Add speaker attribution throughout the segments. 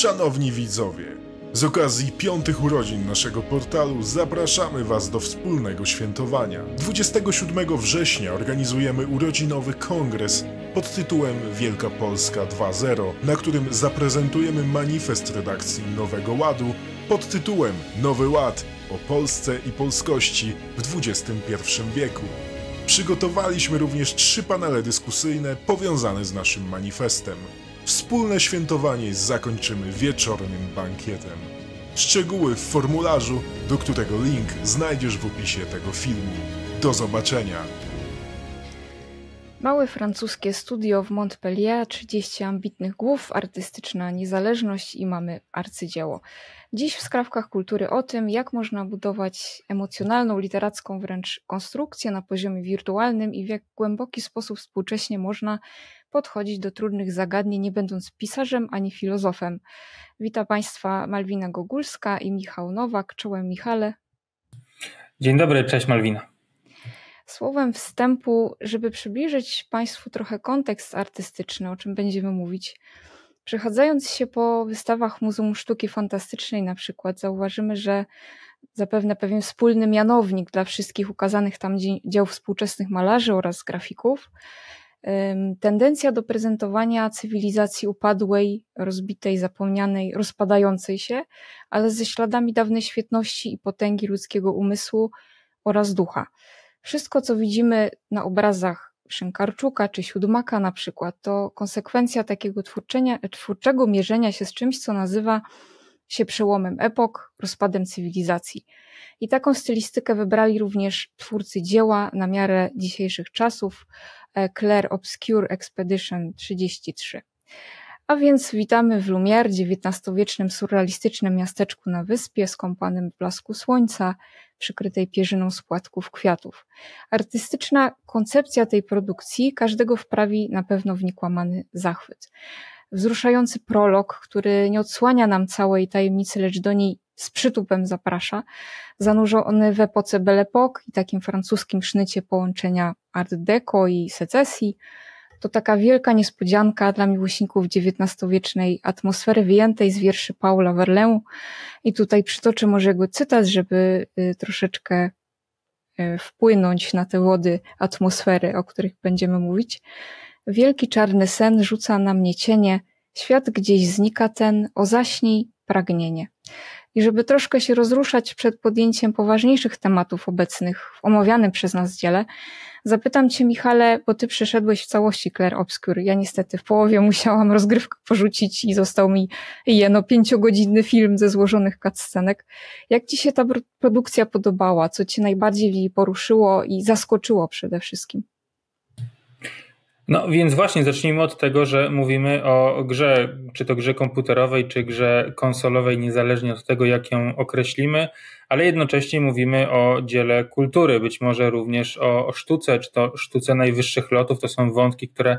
Speaker 1: Szanowni widzowie, z okazji 5. urodzin naszego portalu zapraszamy Was do wspólnego świętowania. 27 września organizujemy urodzinowy kongres pod tytułem Wielka Polska 2.0, na którym zaprezentujemy manifest redakcji Nowego Ładu pod tytułem Nowy Ład o Polsce i polskości w XXI wieku. Przygotowaliśmy również 3 panele dyskusyjne powiązane z naszym manifestem. Wspólne świętowanie zakończymy wieczornym bankietem. Szczegóły w formularzu, do którego link znajdziesz w opisie tego filmu. Do zobaczenia!
Speaker 2: Małe francuskie studio w Montpellier, 30 ambitnych głów, artystyczna niezależność i mamy arcydzieło. Dziś w Skrawkach Kultury o tym, jak można budować emocjonalną, literacką wręcz konstrukcję na poziomie wirtualnym i w jak głęboki sposób współcześnie można podchodzić do trudnych zagadnień, nie będąc pisarzem ani filozofem. Witam Państwa Malwina Gogulska i Michał Nowak. Czołem, Michale.
Speaker 3: Dzień dobry, cześć Malwina.
Speaker 2: Słowem wstępu, żeby przybliżyć Państwu trochę kontekst artystyczny, o czym będziemy mówić. Przechadzając się po wystawach Muzeum Sztuki Fantastycznej na przykład, zauważymy, że zapewne pewien wspólny mianownik dla wszystkich ukazanych tam dzieł współczesnych malarzy oraz grafików, tendencja do prezentowania cywilizacji upadłej, rozbitej, zapomnianej, rozpadającej się, ale ze śladami dawnej świetności i potęgi ludzkiego umysłu oraz ducha. Wszystko, co widzimy na obrazach Szynkarczuka czy Siódmaka na przykład, to konsekwencja takiego twórczego mierzenia się z czymś, co nazywa się przełomem epok, rozpadem cywilizacji. I taką stylistykę wybrali również twórcy dzieła na miarę dzisiejszych czasów, Clair Obscure Expedition 33. A więc witamy w Lumière, XIX-wiecznym surrealistycznym miasteczku na wyspie, skąpanym w blasku słońca, przykrytej pierzyną z płatków kwiatów. Artystyczna koncepcja tej produkcji każdego wprawi na pewno w niekłamany zachwyt. Wzruszający prolog, który nie odsłania nam całej tajemnicy, lecz do niej z przytupem zaprasza, zanurzony w epoce Belle Époque i takim francuskim sznycie połączenia Art Deco i secesji. To taka wielka niespodzianka dla miłośników XIX-wiecznej atmosfery wyjętej z wierszy Paula Verlaine. I tutaj przytoczę może jego cytat, żeby troszeczkę wpłynąć na te wody atmosfery, o których będziemy mówić. Wielki czarny sen rzuca na mnie cienie, świat gdzieś znika ten, ozaśnij pragnienie. I żeby troszkę się rozruszać przed podjęciem poważniejszych tematów obecnych w omawianym przez nas dziele, zapytam Cię, Michale, bo Ty przeszedłeś w całości Clair Obscure. Ja niestety w połowie musiałam rozgrywkę porzucić i został mi 5-godzinny film ze złożonych cutscenek. Jak Ci się ta produkcja podobała? Co Cię najbardziej w niej poruszyło i zaskoczyło przede wszystkim?
Speaker 3: No więc właśnie zacznijmy od tego, że mówimy o grze, czy to grze komputerowej, czy grze konsolowej, niezależnie od tego, jak ją określimy, ale jednocześnie mówimy o dziele kultury, być może również o sztuce, czy to sztuce najwyższych lotów. To są wątki, które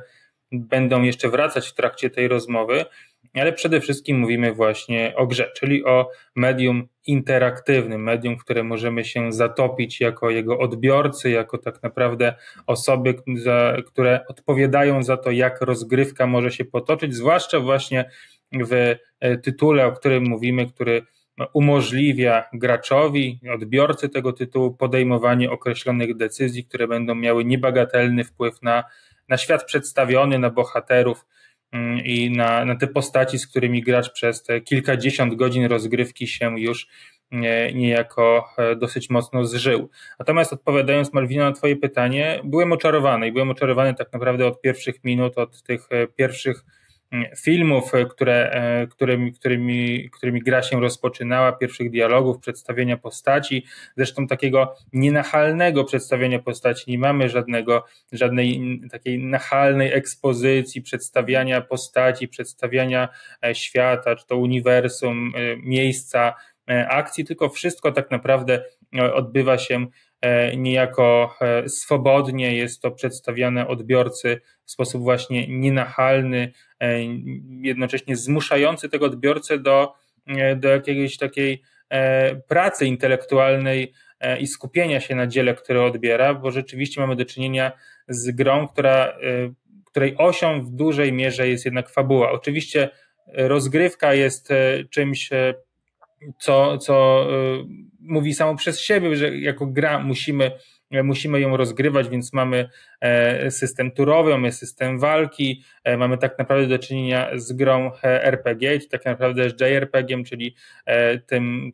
Speaker 3: będą jeszcze wracać w trakcie tej rozmowy, ale przede wszystkim mówimy właśnie o grze, czyli o medium interaktywnym, medium, w które możemy się zatopić jako jego odbiorcy, jako tak naprawdę osoby, które odpowiadają za to, jak rozgrywka może się potoczyć, zwłaszcza właśnie w tytule, o którym mówimy, który umożliwia graczowi, odbiorcy tego tytułu podejmowanie określonych decyzji, które będą miały niebagatelny wpływ na świat przedstawiony, na bohaterów i na te postaci, z którymi gracz przez te kilkadziesiąt godzin rozgrywki się już niejako dosyć mocno zżył. Natomiast odpowiadając, Malwina, na Twoje pytanie, byłem oczarowany tak naprawdę od pierwszych minut, od tych pierwszych filmów, którymi gra się rozpoczynała, pierwszych dialogów, przedstawienia postaci, zresztą takiego nienachalnego przedstawienia postaci, nie mamy żadnej takiej nachalnej ekspozycji, przedstawiania postaci, przedstawiania świata, czy to uniwersum, miejsca akcji, tylko wszystko tak naprawdę odbywa się niejako swobodnie, jest to przedstawiane odbiorcy w sposób właśnie nienachalny, jednocześnie zmuszający tego odbiorcę do jakiejś takiej pracy intelektualnej i skupienia się na dziele, które odbiera, bo rzeczywiście mamy do czynienia z grą, której osią w dużej mierze jest jednak fabuła. Oczywiście rozgrywka jest czymś, co mówi samo przez siebie, że jako gra musimy ją rozgrywać, więc mamy system turowy, mamy system walki, mamy tak naprawdę do czynienia z grą RPG, czy tak naprawdę z JRPG-iem, czyli tym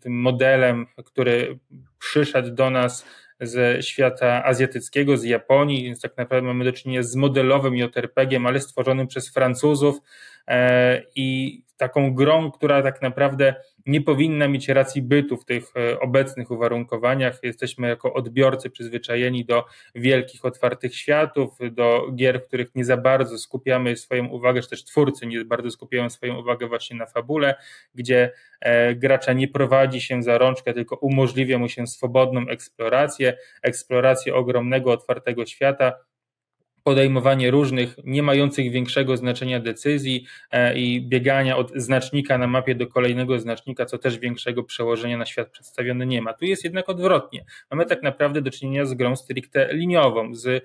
Speaker 3: modelem, który przyszedł do nas ze świata azjatyckiego, z Japonii, więc tak naprawdę mamy do czynienia z modelowym JRPG-iem, ale stworzonym przez Francuzów i taką grą, która tak naprawdę nie powinna mieć racji bytu w tych obecnych uwarunkowaniach. Jesteśmy jako odbiorcy przyzwyczajeni do wielkich, otwartych światów, do gier, w których nie za bardzo skupiamy swoją uwagę, czy też twórcy nie bardzo skupiają swoją uwagę właśnie na fabule, gdzie gracza nie prowadzi się za rączkę, tylko umożliwia mu się swobodną eksplorację ogromnego, otwartego świata, podejmowanie różnych, nie mających większego znaczenia decyzji i biegania od znacznika na mapie do kolejnego znacznika, co też większego przełożenia na świat przedstawiony nie ma. Tu jest jednak odwrotnie. Mamy tak naprawdę do czynienia z grą stricte liniową, z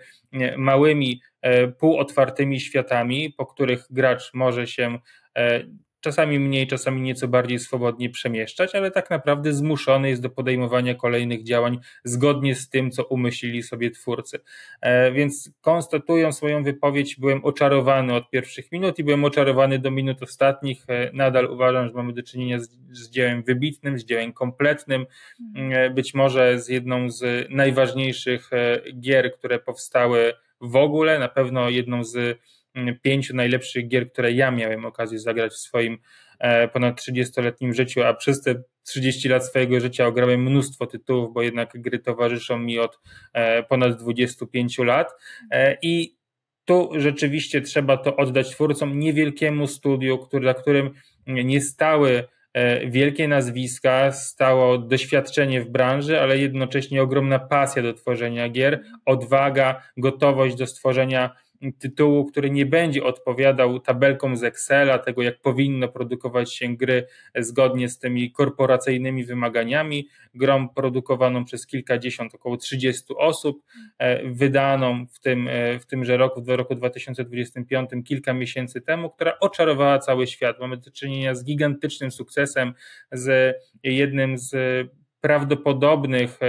Speaker 3: małymi, półotwartymi światami, po których gracz może się czasami mniej, czasami nieco bardziej swobodnie przemieszczać, ale tak naprawdę zmuszony jest do podejmowania kolejnych działań zgodnie z tym, co umyślili sobie twórcy. Więc konstatując swoją wypowiedź, byłem oczarowany od pierwszych minut i byłem oczarowany do minut ostatnich. Nadal uważam, że mamy do czynienia z dziełem wybitnym, z dziełem kompletnym, być może z jedną z najważniejszych gier, które powstały w ogóle, na pewno jedną z 5 najlepszych gier, które ja miałem okazję zagrać w swoim ponad 30-letnim życiu, a przez te 30 lat swojego życia ograłem mnóstwo tytułów, bo jednak gry towarzyszą mi od ponad 25 lat i tu rzeczywiście trzeba to oddać twórcom, niewielkiemu studiu, za którym nie stały wielkie nazwiska, stało doświadczenie w branży, ale jednocześnie ogromna pasja do tworzenia gier, odwaga, gotowość do stworzenia tytułu, który nie będzie odpowiadał tabelkom z Excela, tego jak powinno produkować się gry zgodnie z tymi korporacyjnymi wymaganiami, grą produkowaną przez kilkadziesiąt, około 30 osób, wydaną w tymże roku, w roku 2025, kilka miesięcy temu, która oczarowała cały świat. Mamy do czynienia z gigantycznym sukcesem, z jednym z prawdopodobnych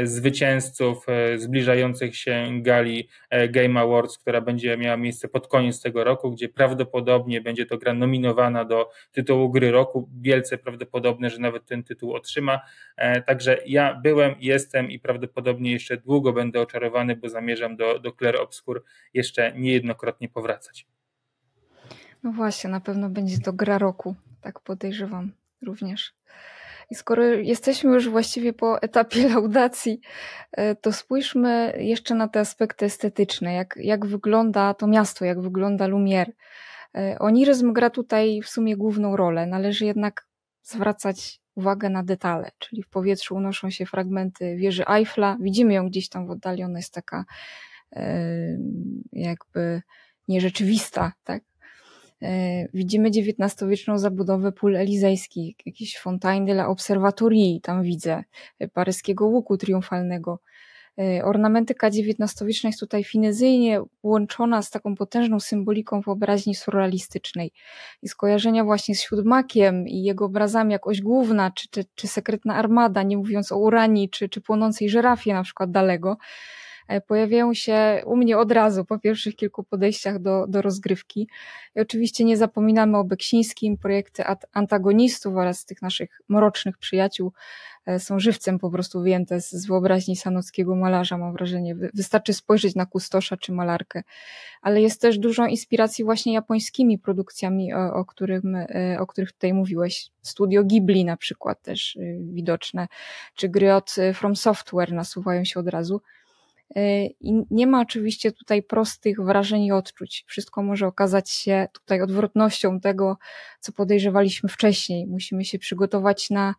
Speaker 3: zwycięzców zbliżających się gali Game Awards, która będzie miała miejsce pod koniec tego roku, gdzie prawdopodobnie będzie to gra nominowana do tytułu gry roku. Wielce prawdopodobne, że nawet ten tytuł otrzyma. Także ja byłem, jestem i prawdopodobnie jeszcze długo będę oczarowany, bo zamierzam do Clair Obscur jeszcze niejednokrotnie powracać.
Speaker 2: No właśnie, na pewno będzie to gra roku, tak podejrzewam również. I skoro jesteśmy już właściwie po etapie laudacji, to spójrzmy jeszcze na te aspekty estetyczne, jak wygląda to miasto, jak wygląda Lumière. Oniryzm gra tutaj w sumie główną rolę. Należy jednak zwracać uwagę na detale, czyli w powietrzu unoszą się fragmenty wieży Eiffla. Widzimy ją gdzieś tam w oddali, ona jest taka jakby nierzeczywista, tak? Widzimy XIX-wieczną zabudowę pól elizejskich, jakieś Fontaine de la Observatorie, tam widzę, paryskiego łuku triumfalnego. Ornamentyka XIX-wieczna jest tutaj finezyjnie łączona z taką potężną symboliką wyobraźni surrealistycznej. I skojarzenia właśnie z Siódmakiem i jego obrazami jak oś główna, czy sekretna armada, nie mówiąc o Uranii, czy płonącej żyrafie na przykład Dalego, pojawiają się u mnie od razu po pierwszych kilku podejściach do rozgrywki. I oczywiście nie zapominamy o Beksińskim, projekty antagonistów oraz tych naszych mrocznych przyjaciół są żywcem po prostu wyjęte z wyobraźni sanockiego malarza, mam wrażenie. Wystarczy spojrzeć na Kustosza czy malarkę. Ale jest też dużo inspiracji właśnie japońskimi produkcjami, o których tutaj mówiłeś. Studio Ghibli na przykład też widoczne, czy gry od From Software nasuwają się od razu. I nie ma oczywiście tutaj prostych wrażeń i odczuć. Wszystko może okazać się tutaj odwrotnością tego, co podejrzewaliśmy wcześniej. Musimy się przygotować na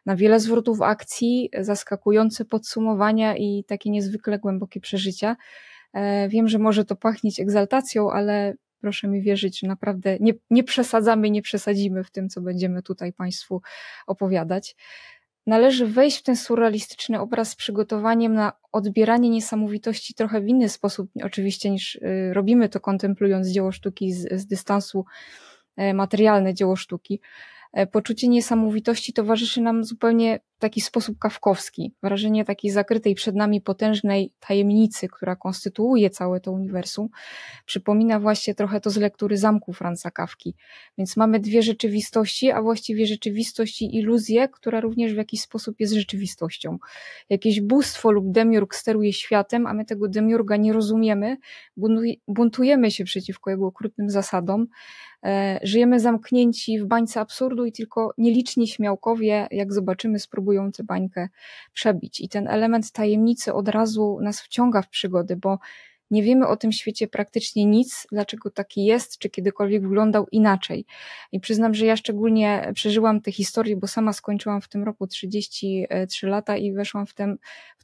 Speaker 2: wiele zwrotów akcji, zaskakujące podsumowania i takie niezwykle głębokie przeżycia. Wiem, że może to pachnieć egzaltacją, ale proszę mi wierzyć, że naprawdę nie przesadzamy i nie przesadzimy w tym, co będziemy tutaj Państwu opowiadać. Należy wejść w ten surrealistyczny obraz z przygotowaniem na odbieranie niesamowitości trochę w inny sposób, oczywiście, niż robimy to kontemplując dzieło sztuki z dystansu materialne dzieło sztuki. Poczucie niesamowitości towarzyszy nam zupełnie w taki sposób kafkowski. Wrażenie takiej zakrytej przed nami potężnej tajemnicy, która konstytuuje całe to uniwersum, przypomina właśnie trochę to z lektury Zamku Franza Kafki. Więc mamy dwie rzeczywistości, a właściwie rzeczywistość i iluzję, która również w jakiś sposób jest rzeczywistością. Jakieś bóstwo lub demiurg steruje światem, a my tego demiurga nie rozumiemy, buntujemy się przeciwko jego okrutnym zasadom, żyjemy zamknięci w bańce absurdu i tylko nieliczni śmiałkowie, jak zobaczymy, spróbują tę bańkę przebić. I ten element tajemnicy od razu nas wciąga w przygody, bo nie wiemy o tym świecie praktycznie nic, dlaczego taki jest, czy kiedykolwiek wyglądał inaczej. I przyznam, że ja szczególnie przeżyłam tę historię, bo sama skończyłam w tym roku 33 lata i weszłam w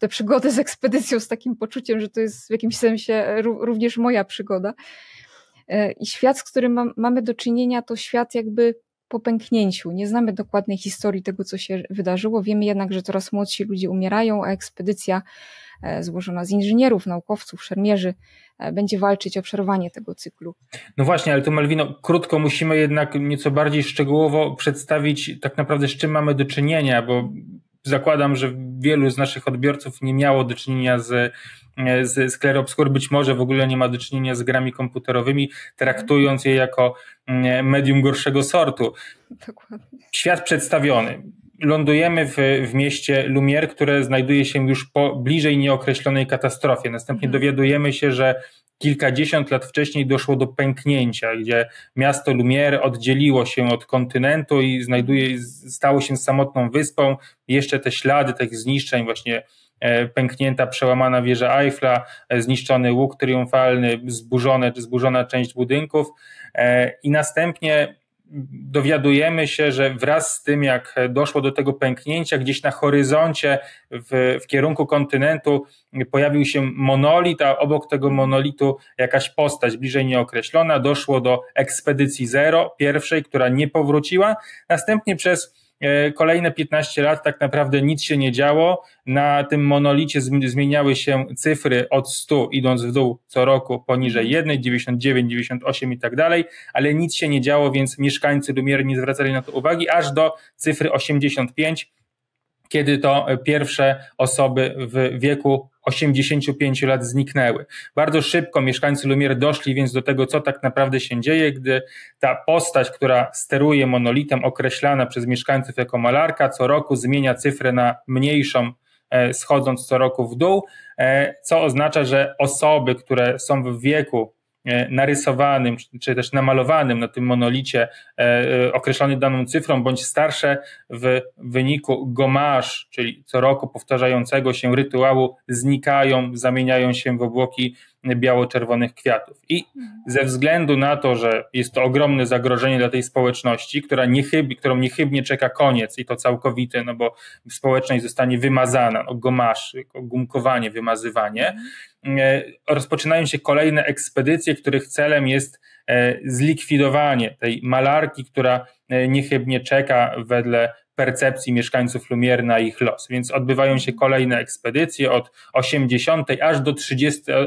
Speaker 2: tę przygodę z ekspedycją z takim poczuciem, że to jest w jakimś sensie również moja przygoda. I świat, z którym mamy do czynienia, to świat jakby po pęknięciu. Nie znamy dokładnej historii tego, co się wydarzyło. Wiemy jednak, że coraz młodsi ludzie umierają, a ekspedycja złożona z inżynierów, naukowców, szermierzy będzie walczyć o przerwanie tego cyklu.
Speaker 3: No właśnie, ale to Malwino, krótko musimy jednak nieco bardziej szczegółowo przedstawić tak naprawdę, z czym mamy do czynienia, bo zakładam, że wielu z naszych odbiorców nie miało do czynienia z Clair Obscur, być może w ogóle nie ma do czynienia z grami komputerowymi, traktując je jako medium gorszego sortu.
Speaker 2: Dokładnie.
Speaker 3: Świat przedstawiony. Lądujemy w mieście Lumière, które znajduje się już po bliżej nieokreślonej katastrofie. Następnie dowiadujemy się, że kilkadziesiąt lat wcześniej doszło do pęknięcia, gdzie miasto Lumière oddzieliło się od kontynentu i stało się samotną wyspą. Jeszcze te ślady tych zniszczeń, właśnie pęknięta, przełamana wieża Eiffla, zniszczony łuk triumfalny, zburzona część budynków i następnie dowiadujemy się, że wraz z tym, jak doszło do tego pęknięcia, gdzieś na horyzoncie w kierunku kontynentu pojawił się monolit, a obok tego monolitu jakaś postać bliżej nieokreślona. Doszło do ekspedycji Zero, pierwszej, która nie powróciła. Następnie przez kolejne 15 lat tak naprawdę nic się nie działo. Na tym monolicie zmieniały się cyfry od 100 idąc w dół co roku poniżej 1, 99, 98 i tak dalej, ale nic się nie działo, więc mieszkańcy Lumière nie zwracali na to uwagi, aż do cyfry 85, kiedy to pierwsze osoby w wieku 85 lat zniknęły. Bardzo szybko mieszkańcy Lumière doszli więc do tego, co tak naprawdę się dzieje, gdy ta postać, która steruje monolitem, określana przez mieszkańców jako malarka, co roku zmienia cyfrę na mniejszą, schodząc co roku w dół, co oznacza, że osoby, które są w wieku narysowanym, czy też namalowanym na tym monolicie, określony daną cyfrą, bądź starsze w wyniku gommage, czyli co roku powtarzającego się rytuału, znikają, zamieniają się w obłoki biało-czerwonych kwiatów. I ze względu na to, że jest to ogromne zagrożenie dla tej społeczności, którą niechybnie czeka koniec i to całkowity, no bo społeczność zostanie wymazana, gommage, gumkowanie, wymazywanie, rozpoczynają się kolejne ekspedycje, których celem jest zlikwidowanie tej malarki, która niechybnie czeka wedle percepcji mieszkańców Lumière na ich los. Więc odbywają się kolejne ekspedycje od 80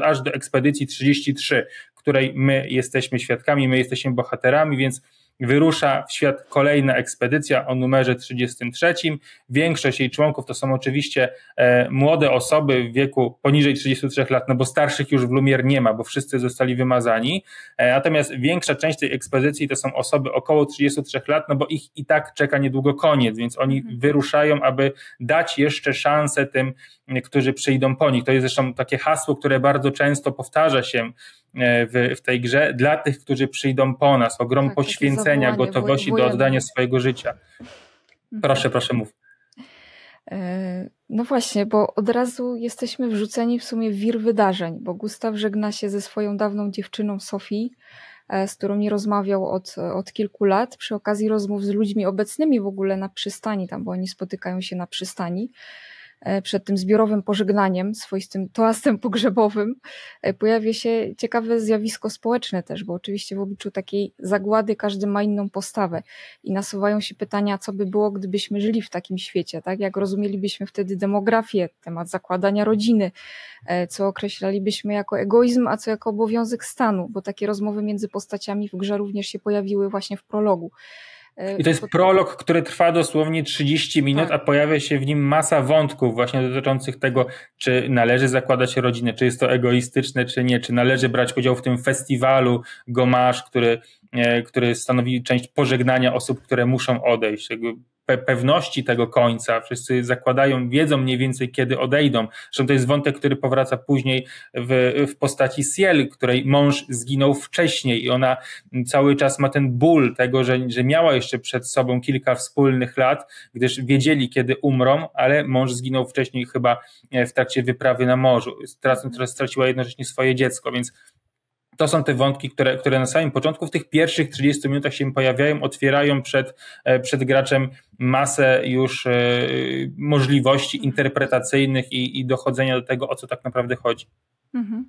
Speaker 3: aż do ekspedycji 33, której my jesteśmy świadkami, my jesteśmy bohaterami, więc wyrusza w świat kolejna ekspedycja o numerze 33. Większość jej członków to są oczywiście młode osoby w wieku poniżej 33 lat, no bo starszych już w Lumière nie ma, bo wszyscy zostali wymazani. Natomiast większa część tej ekspedycji to są osoby około 33 lat, no bo ich i tak czeka niedługo koniec, więc oni wyruszają, aby dać jeszcze szansę tym, którzy przyjdą po nich. To jest zresztą takie hasło, które bardzo często powtarza się w tej grze, dla tych, którzy przyjdą po nas, ogrom poświęcenia, gotowości do oddania swojego życia. Proszę mów.
Speaker 2: No właśnie, bo od razu jesteśmy wrzuceni w sumie w wir wydarzeń, bo Gustaw żegna się ze swoją dawną dziewczyną Sofii, z którą nie rozmawiał od kilku lat, przy okazji rozmów z ludźmi obecnymi w ogóle na przystani, tam, bo oni spotykają się na przystani. przed tym zbiorowym pożegnaniem, swoistym toastem pogrzebowym, pojawia się ciekawe zjawisko społeczne też, bo oczywiście w obliczu takiej zagłady każdy ma inną postawę i nasuwają się pytania, co by było, gdybyśmy żyli w takim świecie, tak? Jak rozumielibyśmy wtedy demografię, temat zakładania rodziny, co określalibyśmy jako egoizm, a co jako obowiązek stanu, bo takie rozmowy między postaciami w grze również się pojawiły właśnie w prologu.
Speaker 3: I to jest prolog, który trwa dosłownie 30 minut, tak. A pojawia się w nim masa wątków właśnie dotyczących tego, czy należy zakładać rodzinę, czy jest to egoistyczne, czy nie, czy należy brać udział w tym festiwalu Gomage, który stanowi część pożegnania osób, które muszą odejść, pewności tego końca. Wszyscy zakładają, wiedzą mniej więcej, kiedy odejdą. Zresztą to jest wątek, który powraca później w postaci Ciel, której mąż zginął wcześniej i ona cały czas ma ten ból tego, że miała jeszcze przed sobą kilka wspólnych lat, gdyż wiedzieli, kiedy umrą, ale mąż zginął wcześniej chyba w trakcie wyprawy na morzu. Straciła jednocześnie swoje dziecko, więc to są te wątki, które na samym początku, w tych pierwszych 30 minutach się pojawiają, otwierają przed graczem masę już możliwości interpretacyjnych i dochodzenia do tego, o co tak naprawdę chodzi.
Speaker 2: Mhm.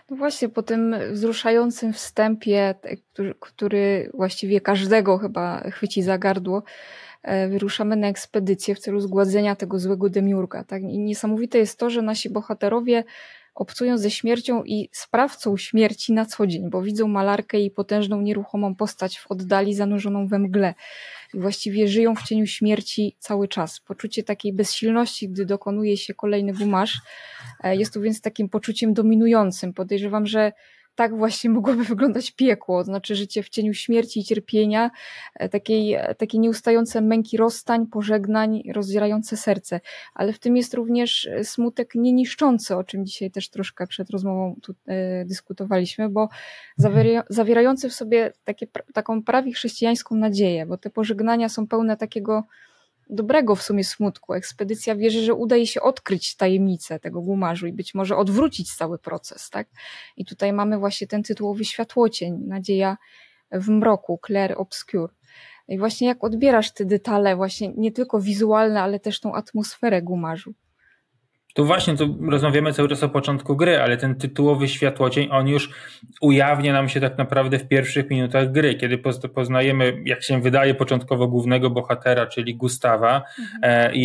Speaker 2: No właśnie, po tym wzruszającym wstępie, który właściwie każdego chyba chwyci za gardło, wyruszamy na ekspedycję w celu zgładzenia tego złego demiurga. Tak? I niesamowite jest to, że nasi bohaterowie obcują ze śmiercią i sprawcą śmierci na co dzień, bo widzą malarkę i potężną, nieruchomą postać w oddali zanurzoną we mgle. I właściwie żyją w cieniu śmierci cały czas. Poczucie takiej bezsilności, gdy dokonuje się kolejny Gomage, jest tu więc takim poczuciem dominującym. Podejrzewam, że tak właśnie mogłoby wyglądać piekło, to znaczy życie w cieniu śmierci i cierpienia, takie nieustające męki rozstań, pożegnań, rozdzierające serce. Ale w tym jest również smutek nieniszczący, o czym dzisiaj też troszkę przed rozmową tu dyskutowaliśmy, bo zawierający w sobie taką prawie chrześcijańską nadzieję, bo te pożegnania są pełne takiego dobrego w sumie smutku. Ekspedycja wierzy, że uda jej się odkryć tajemnicę tego Gomage'u i być może odwrócić cały proces, tak? I tutaj mamy właśnie ten tytułowy światłocień, nadzieja w mroku, clair obscur. I właśnie jak odbierasz te detale, właśnie nie tylko wizualne, ale też tą atmosferę Gomage'u?
Speaker 3: Tu właśnie rozmawiamy cały czas o początku gry, ale ten tytułowy światłocień, on już ujawnia nam się tak naprawdę w pierwszych minutach gry, kiedy poznajemy, jak się wydaje, początkowo głównego bohatera, czyli Gustawa i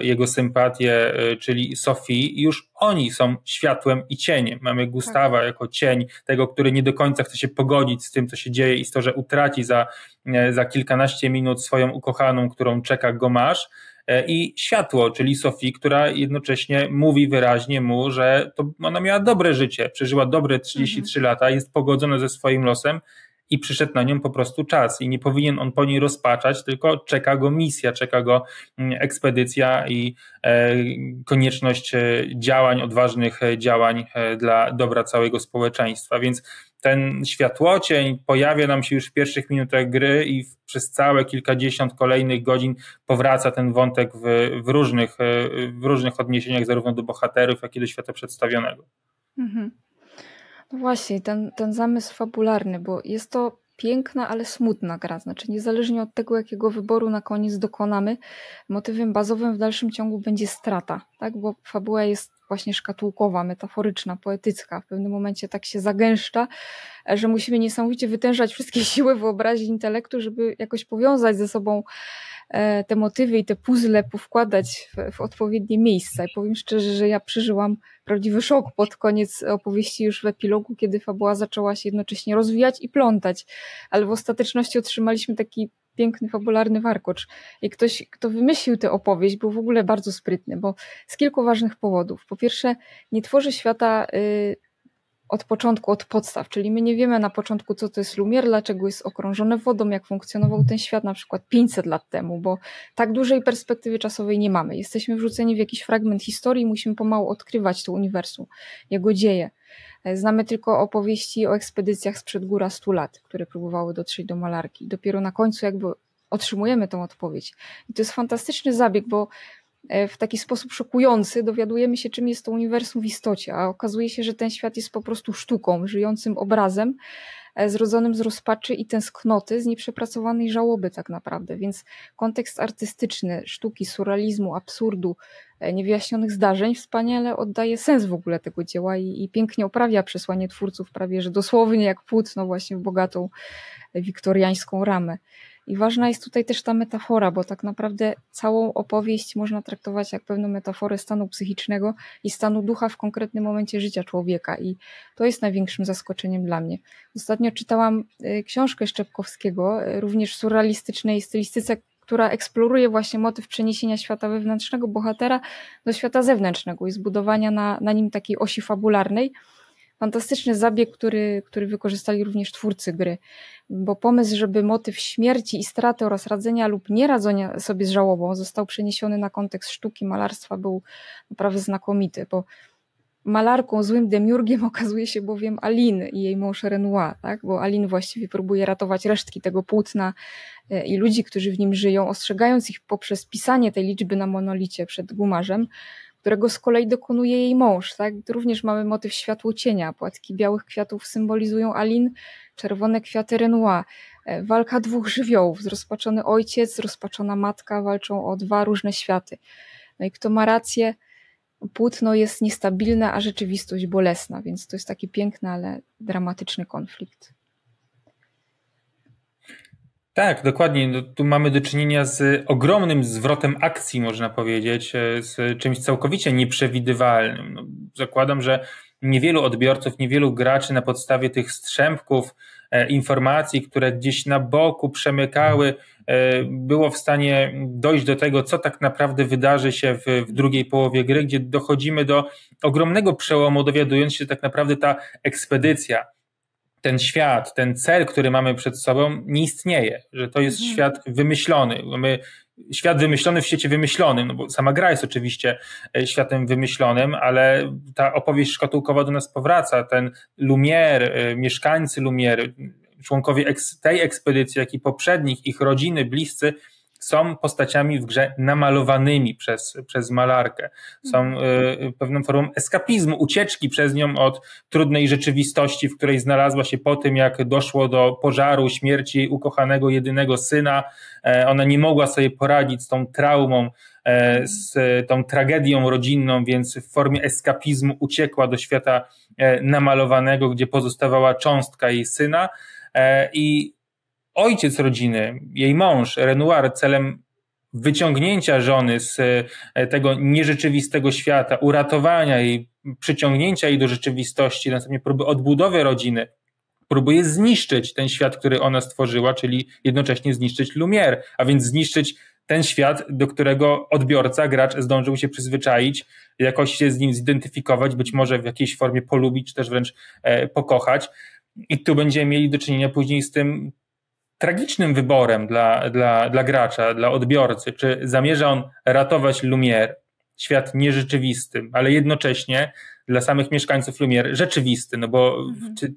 Speaker 3: jego sympatię, czyli Sophie. Już oni są światłem i cieniem. Mamy Gustawa jako cień, tego, który nie do końca chce się pogodzić z tym, co się dzieje i z to, że utraci za kilkanaście minut swoją ukochaną, którą czeka Gomage. I światło, czyli Sophie, która jednocześnie mówi wyraźnie mu, że ona miała dobre życie, przeżyła dobre 33 lata, jest pogodzona ze swoim losem i przyszedł na nią po prostu czas i nie powinien on po niej rozpaczać, tylko czeka go misja, czeka go ekspedycja i konieczność działań, odważnych działań dla dobra całego społeczeństwa, więc ten światłocień pojawia nam się już w pierwszych minutach gry i przez całe kilkadziesiąt kolejnych godzin powraca ten wątek w różnych odniesieniach zarówno do bohaterów, jak i do świata przedstawionego.
Speaker 2: Mhm. No właśnie, ten zamysł fabularny, bo jest to piękna, ale smutna gra, znaczy niezależnie od tego, jakiego wyboru na koniec dokonamy, motywem bazowym w dalszym ciągu będzie strata, tak? Bo fabuła jest właśnie szkatułkowa, metaforyczna, poetycka. W pewnym momencie tak się zagęszcza, że musimy niesamowicie wytężać wszystkie siły wyobraźni, intelektu, żeby jakoś powiązać ze sobą te motywy i te puzzle powkładać w odpowiednie miejsca. I powiem szczerze, że ja przeżyłam prawdziwy szok pod koniec opowieści już w epilogu, kiedy fabuła zaczęła się jednocześnie rozwijać i plątać, ale w ostateczności otrzymaliśmy taki piękny, fabularny warkocz. I ktoś, kto wymyślił tę opowieść, był w ogóle bardzo sprytny, bo z kilku ważnych powodów. Po pierwsze, nie tworzy świata od początku, od podstaw, czyli my nie wiemy na początku, co to jest Lumière, dlaczego jest okrążone wodą, jak funkcjonował ten świat na przykład 500 lat temu, bo tak dużej perspektywy czasowej nie mamy. Jesteśmy wrzuceni w jakiś fragment historii i musimy pomału odkrywać to uniwersum, jego dzieje. Znamy tylko opowieści o ekspedycjach sprzed góra 100 lat, które próbowały dotrzeć do malarki. Dopiero na końcu jakby otrzymujemy tą odpowiedź. I to jest fantastyczny zabieg, bo w taki sposób szokujący dowiadujemy się, czym jest to uniwersum w istocie, a okazuje się, że ten świat jest po prostu sztuką, żyjącym obrazem, zrodzonym z rozpaczy i tęsknoty, z nieprzepracowanej żałoby tak naprawdę, więc kontekst artystyczny, sztuki, surrealizmu, absurdu, niewyjaśnionych zdarzeń wspaniale oddaje sens w ogóle tego dzieła i pięknie oprawia przesłanie twórców prawie, że dosłownie jak płótno właśnie w bogatą wiktoriańską ramę. I ważna jest tutaj też ta metafora, bo tak naprawdę całą opowieść można traktować jak pewną metaforę stanu psychicznego i stanu ducha w konkretnym momencie życia człowieka. I to jest największym zaskoczeniem dla mnie. Ostatnio czytałam książkę Szczepkowskiego, również w surrealistycznej stylistyce, która eksploruje właśnie motyw przeniesienia świata wewnętrznego bohatera do świata zewnętrznego i zbudowania na nim takiej osi fabularnej. Fantastyczny zabieg, który wykorzystali również twórcy gry, bo pomysł, żeby motyw śmierci i straty oraz radzenia lub nieradzenia sobie z żałobą został przeniesiony na kontekst sztuki, malarstwa, był naprawdę znakomity, bo malarką, złym demiurgiem okazuje się bowiem Aline i jej mąż Renoir, tak? Bo Aline właściwie próbuje ratować resztki tego płótna i ludzi, którzy w nim żyją, ostrzegając ich poprzez pisanie tej liczby na monolicie przed gumarzem, którego z kolei dokonuje jej mąż. Tak? Tu również mamy motyw światło-cienia. Płatki białych kwiatów symbolizują Aline, czerwone kwiaty Renoir. Walka dwóch żywiołów. Zrozpaczony ojciec, zrozpaczona matka walczą o dwa różne światy. No i kto ma rację, płótno jest niestabilne, a rzeczywistość bolesna, więc to jest taki piękny, ale dramatyczny konflikt.
Speaker 3: Tak, dokładnie. No, tu mamy do czynienia z ogromnym zwrotem akcji, można powiedzieć, z czymś całkowicie nieprzewidywalnym. No, zakładam, że niewielu odbiorców, niewielu graczy na podstawie tych strzępków informacji, które gdzieś na boku przemykały, było w stanie dojść do tego, co tak naprawdę wydarzy się w drugiej połowie gry, gdzie dochodzimy do ogromnego przełomu, dowiadując się, że tak naprawdę ta ekspedycja, ten świat, ten cel, który mamy przed sobą, nie istnieje, że to jest świat wymyślony. Mamy świat wymyślony w świecie wymyślonym, no bo sama gra jest oczywiście światem wymyślonym, ale ta opowieść szkatułkowa do nas powraca. Ten Lumière, mieszkańcy Lumière, członkowie tej ekspedycji, jak i poprzednich, ich rodziny, bliscy, są postaciami w grze namalowanymi przez malarkę. Są pewną formą eskapizmu, ucieczki przez nią od trudnej rzeczywistości, w której znalazła się po tym, jak doszło do pożaru, śmierci jej ukochanego, jedynego syna. Ona nie mogła sobie poradzić z tą traumą, z tą tragedią rodzinną, więc w formie eskapizmu uciekła do świata namalowanego, gdzie pozostawała cząstka jej syna i ojciec rodziny, jej mąż, Renoir, celem wyciągnięcia żony z tego nierzeczywistego świata, uratowania jej, przyciągnięcia jej do rzeczywistości, następnie próby odbudowy rodziny, próbuje zniszczyć ten świat, który ona stworzyła, czyli jednocześnie zniszczyć Lumière, a więc zniszczyć ten świat, do którego odbiorca, gracz zdążył się przyzwyczaić, jakoś się z nim zidentyfikować, być może w jakiejś formie polubić, czy też wręcz pokochać. I tu będziemy mieli do czynienia później z tym tragicznym wyborem dla gracza, dla odbiorcy, czy zamierza on ratować Lumière, świat nierzeczywisty, ale jednocześnie dla samych mieszkańców Lumière rzeczywisty, no bo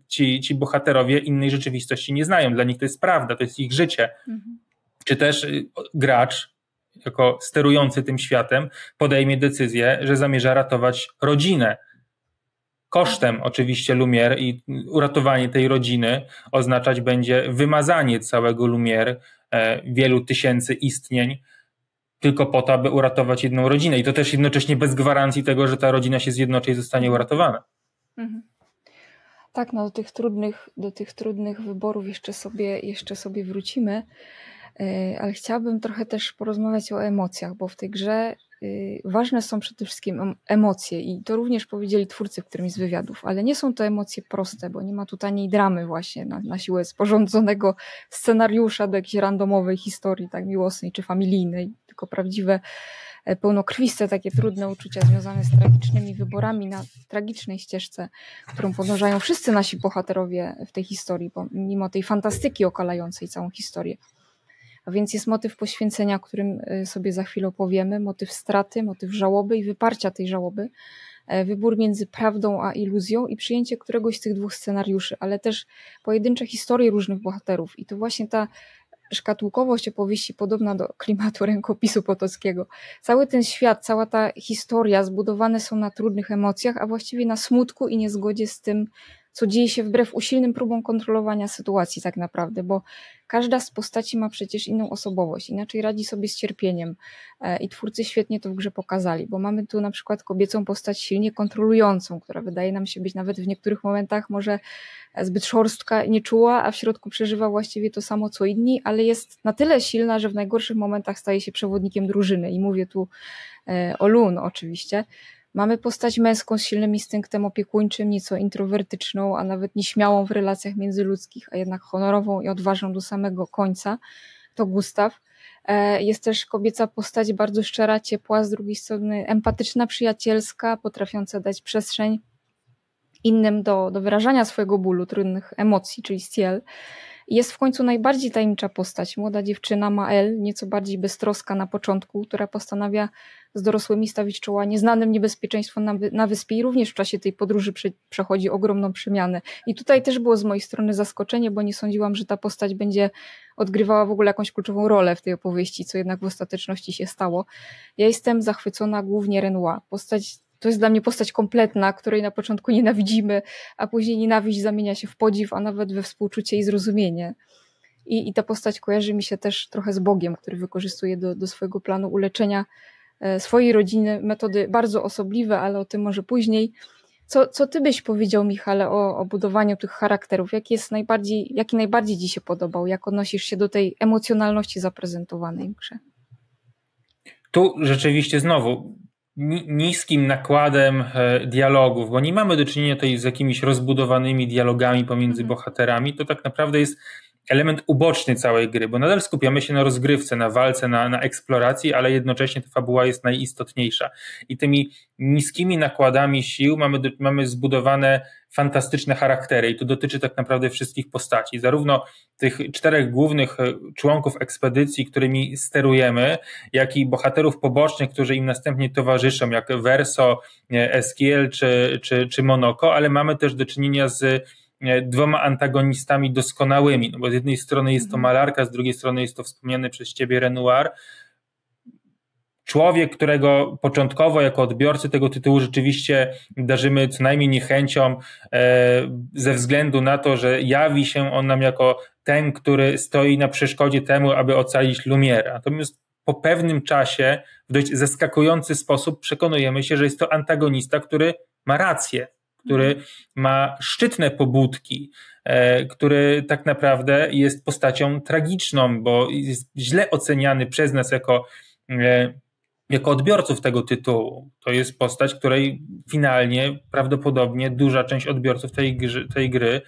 Speaker 3: ci bohaterowie innej rzeczywistości nie znają, dla nich to jest prawda, to jest ich życie. Czy też gracz, jako sterujący tym światem, podejmie decyzję, że zamierza ratować rodzinę. Kosztem oczywiście Lumière i uratowanie tej rodziny oznaczać będzie wymazanie całego Lumière, wielu tysięcy istnień, tylko po to, aby uratować jedną rodzinę. I to też jednocześnie bez gwarancji tego, że ta rodzina się zjednoczy i zostanie uratowana.
Speaker 2: Tak, no do tych trudnych wyborów jeszcze sobie wrócimy, ale chciałabym trochę też porozmawiać o emocjach, bo w tej grze ważne są przede wszystkim emocje i to również powiedzieli twórcy w którymś z wywiadów, ale nie są to emocje proste, bo nie ma tu taniej dramy właśnie na siłę sporządzonego scenariusza do jakiejś randomowej historii, tak miłosnej czy familijnej, tylko prawdziwe, pełnokrwiste, takie trudne uczucia związane z tragicznymi wyborami na tragicznej ścieżce, którą podążają wszyscy nasi bohaterowie w tej historii, mimo tej fantastyki okalającej całą historię. A więc jest motyw poświęcenia, o którym sobie za chwilę opowiemy, motyw straty, motyw żałoby i wyparcia tej żałoby, wybór między prawdą a iluzją i przyjęcie któregoś z tych dwóch scenariuszy, ale też pojedyncze historie różnych bohaterów. I to właśnie ta szkatułkowość opowieści podobna do klimatu rękopisu Potockiego. Cały ten świat, cała ta historia zbudowane są na trudnych emocjach, a właściwie na smutku i niezgodzie z tym, co dzieje się wbrew usilnym próbom kontrolowania sytuacji tak naprawdę, bo każda z postaci ma przecież inną osobowość, inaczej radzi sobie z cierpieniem i twórcy świetnie to w grze pokazali, bo mamy tu na przykład kobiecą postać silnie kontrolującą, która wydaje nam się być nawet w niektórych momentach może zbyt szorstka i nieczuła, a w środku przeżywa właściwie to samo co inni, ale jest na tyle silna, że w najgorszych momentach staje się przewodnikiem drużyny i mówię tu o Lun oczywiście. Mamy postać męską z silnym instynktem opiekuńczym, nieco introwertyczną, a nawet nieśmiałą w relacjach międzyludzkich, a jednak honorową i odważną do samego końca. To Gustaw. Jest też kobieca postać bardzo szczera, ciepła, z drugiej strony empatyczna, przyjacielska, potrafiąca dać przestrzeń innym do wyrażania swojego bólu, trudnych emocji, czyli Ciel. Jest w końcu najbardziej tajemnicza postać, młoda dziewczyna Mael, nieco bardziej beztroska na początku, która postanawia z dorosłymi stawić czoła nieznanym niebezpieczeństwom na wyspie i również w czasie tej podróży przechodzi ogromną przemianę. I tutaj też było z mojej strony zaskoczenie, bo nie sądziłam, że ta postać będzie odgrywała w ogóle jakąś kluczową rolę w tej opowieści, co jednak w ostateczności się stało. Ja jestem zachwycona głównie Renoir. To jest dla mnie postać kompletna, której na początku nienawidzimy, a później nienawiść zamienia się w podziw, a nawet we współczucie i zrozumienie. I ta postać kojarzy mi się też trochę z Bogiem, który wykorzystuje do swojego planu uleczenia swojej rodziny metody bardzo osobliwe, ale o tym może później. Co ty byś powiedział, Michale, o budowaniu tych charakterów? Jaki najbardziej ci się podobał? Jak odnosisz się do tej emocjonalności zaprezentowanej w grze?
Speaker 3: Tu rzeczywiście znowu niskim nakładem dialogów, bo nie mamy do czynienia tutaj z jakimiś rozbudowanymi dialogami pomiędzy bohaterami, to tak naprawdę jest element uboczny całej gry, bo nadal skupiamy się na rozgrywce, na walce, na eksploracji, ale jednocześnie ta fabuła jest najistotniejsza. I tymi niskimi nakładami sił mamy zbudowane fantastyczne charaktery i to dotyczy tak naprawdę wszystkich postaci, zarówno tych 4 głównych członków ekspedycji, którymi sterujemy, jak i bohaterów pobocznych, którzy im następnie towarzyszą, jak Verso, Eskiel czy Monoko, ale mamy też do czynienia z 2 antagonistami doskonałymi, no bo z jednej strony jest to malarka, z drugiej strony jest to wspomniany przez ciebie Renoir. Człowiek, którego początkowo jako odbiorcy tego tytułu rzeczywiście darzymy co najmniej niechęcią ze względu na to, że jawi się on nam jako ten, który stoi na przeszkodzie temu, aby ocalić Lumiera. Natomiast po pewnym czasie w dość zaskakujący sposób przekonujemy się, że jest to antagonista, który ma rację, który ma szczytne pobudki, który tak naprawdę jest postacią tragiczną, bo jest źle oceniany przez nas jako odbiorców tego tytułu. To jest postać, której finalnie prawdopodobnie duża część odbiorców tej gry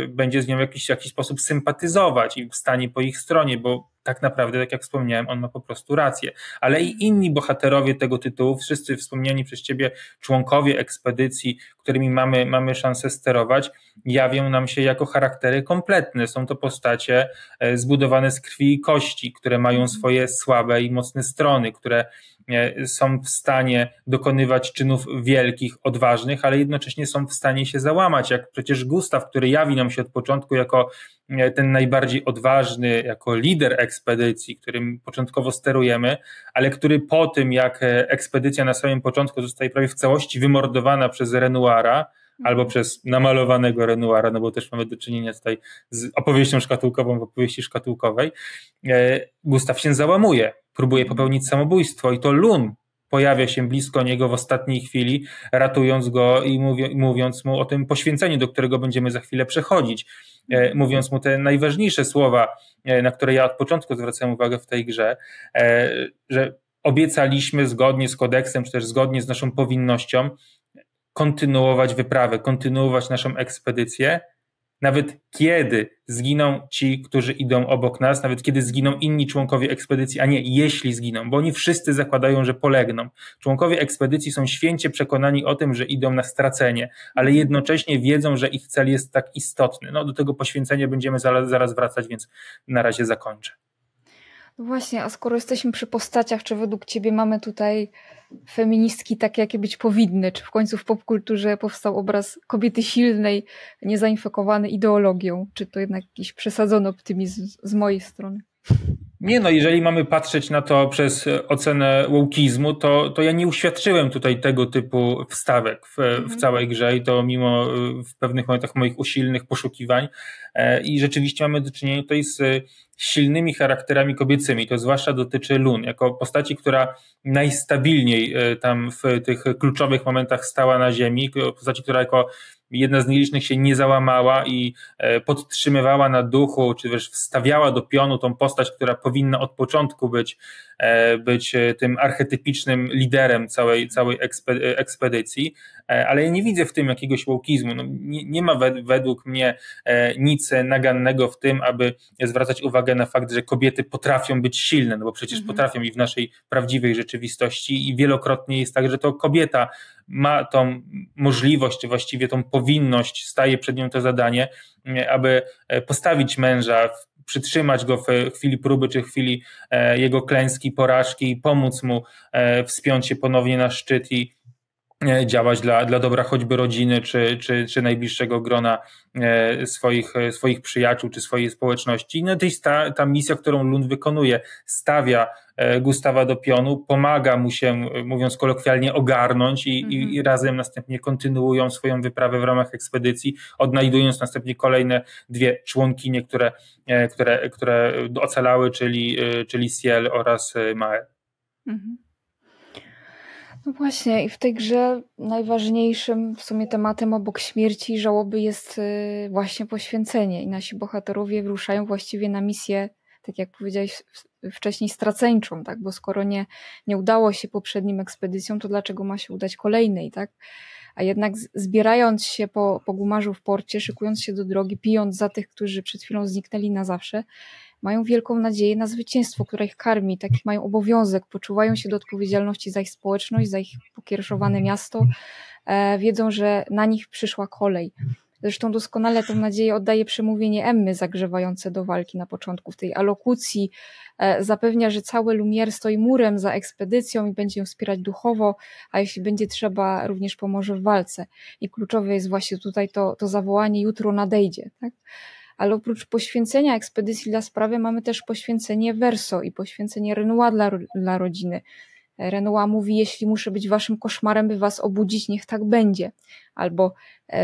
Speaker 3: będzie z nią w jakiś sposób sympatyzować i stanie po ich stronie, bo tak naprawdę, tak jak wspomniałem, on ma po prostu rację. Ale i inni bohaterowie tego tytułu, wszyscy wspomniani przez ciebie członkowie ekspedycji, którymi mamy szansę sterować, jawią nam się jako charaktery kompletne. Są to postacie zbudowane z krwi i kości, które mają swoje słabe i mocne strony, które są w stanie dokonywać czynów wielkich, odważnych, ale jednocześnie są w stanie się załamać, jak przecież Gustaw, który jawi nam się od początku jako ten najbardziej odważny, jako lider ekspedycji, którym początkowo sterujemy, ale który po tym, jak ekspedycja na samym początku zostaje prawie w całości wymordowana przez Renoira, albo przez namalowanego Renoira, no bo też mamy do czynienia tutaj z opowieścią szkatułkową w opowieści szkatułkowej, Gustaw się załamuje, próbuje popełnić samobójstwo i to Lun pojawia się blisko niego w ostatniej chwili, ratując go i mówiąc mu o tym poświęceniu, do którego będziemy za chwilę przechodzić, mówiąc mu te najważniejsze słowa, na które ja od początku zwracałem uwagę w tej grze, że obiecaliśmy zgodnie z kodeksem, czy też zgodnie z naszą powinnością kontynuować wyprawę, kontynuować naszą ekspedycję, nawet kiedy zginą ci, którzy idą obok nas, nawet kiedy zginą inni członkowie ekspedycji, a nie jeśli zginą, bo oni wszyscy zakładają, że polegną. Członkowie ekspedycji są święcie przekonani o tym, że idą na stracenie, ale jednocześnie wiedzą, że ich cel jest tak istotny. No, do tego poświęcenia będziemy zaraz wracać, więc na razie zakończę.
Speaker 2: No właśnie, a skoro jesteśmy przy postaciach, czy według ciebie mamy tutaj feministki takie, jakie być powinny? Czy w końcu w popkulturze powstał obraz kobiety silnej, niezainfekowanej ideologią? Czy to jednak jakiś przesadzony optymizm z mojej strony?
Speaker 3: Nie no, jeżeli mamy patrzeć na to przez ocenę wokeizmu, to ja nie uświadczyłem tutaj tego typu wstawek w całej grze i to mimo w pewnych momentach moich usilnych poszukiwań i rzeczywiście mamy do czynienia tutaj z silnymi charakterami kobiecymi, to zwłaszcza dotyczy Lun, jako postaci, która najstabilniej tam w tych kluczowych momentach stała na ziemi, postaci, która jako jedna z nielicznych się nie załamała i podtrzymywała na duchu, czy też wstawiała do pionu tą postać, która powinna od początku być tym archetypicznym liderem całej ekspedycji, ale ja nie widzę w tym jakiegoś wokeizmu. No, nie ma według mnie nic nagannego w tym, aby zwracać uwagę na fakt, że kobiety potrafią być silne, no bo przecież potrafią i w naszej prawdziwej rzeczywistości i wielokrotnie jest tak, że to kobieta ma tą możliwość, czy właściwie tą powinność, staje przed nią to zadanie, aby postawić męża, przytrzymać go w chwili próby, czy w chwili jego klęski, porażki, pomóc mu wspiąć się ponownie na szczyt i działać dla dobra choćby rodziny, czy najbliższego grona swoich przyjaciół, czy swojej społeczności. No to jest ta misja, którą Lund wykonuje. Stawia Gustawa do pionu, pomaga mu się, mówiąc kolokwialnie, ogarnąć i razem następnie kontynuują swoją wyprawę w ramach ekspedycji, odnajdując następnie kolejne dwie członkinie, które ocalały, czyli Ciel oraz Mae.
Speaker 2: No właśnie, i w tej grze najważniejszym w sumie tematem obok śmierci i żałoby jest właśnie poświęcenie i nasi bohaterowie wyruszają właściwie na misję, tak jak powiedziałeś wcześniej, straceńczą, tak? Bo skoro nie udało się poprzednim ekspedycjom, to dlaczego ma się udać kolejnej, tak? A jednak zbierając się po gumarzu w porcie, szykując się do drogi, pijąc za tych, którzy przed chwilą zniknęli na zawsze, mają wielką nadzieję na zwycięstwo, które ich karmi, taki mają obowiązek, poczuwają się do odpowiedzialności za ich społeczność, za ich pokiereszowane miasto, wiedzą, że na nich przyszła kolej. Zresztą doskonale tę nadzieję oddaje przemówienie Emmy zagrzewające do walki na początku. W tej alokucji zapewnia, że cały Lumière stoi murem za ekspedycją i będzie ją wspierać duchowo, a jeśli będzie trzeba, również pomoże w walce. I kluczowe jest właśnie tutaj to zawołanie jutro nadejdzie, tak? Ale oprócz poświęcenia ekspedycji dla sprawy mamy też poświęcenie Verso i poświęcenie Renoir dla rodziny. Renoir mówi, jeśli muszę być waszym koszmarem, by was obudzić, niech tak będzie. Albo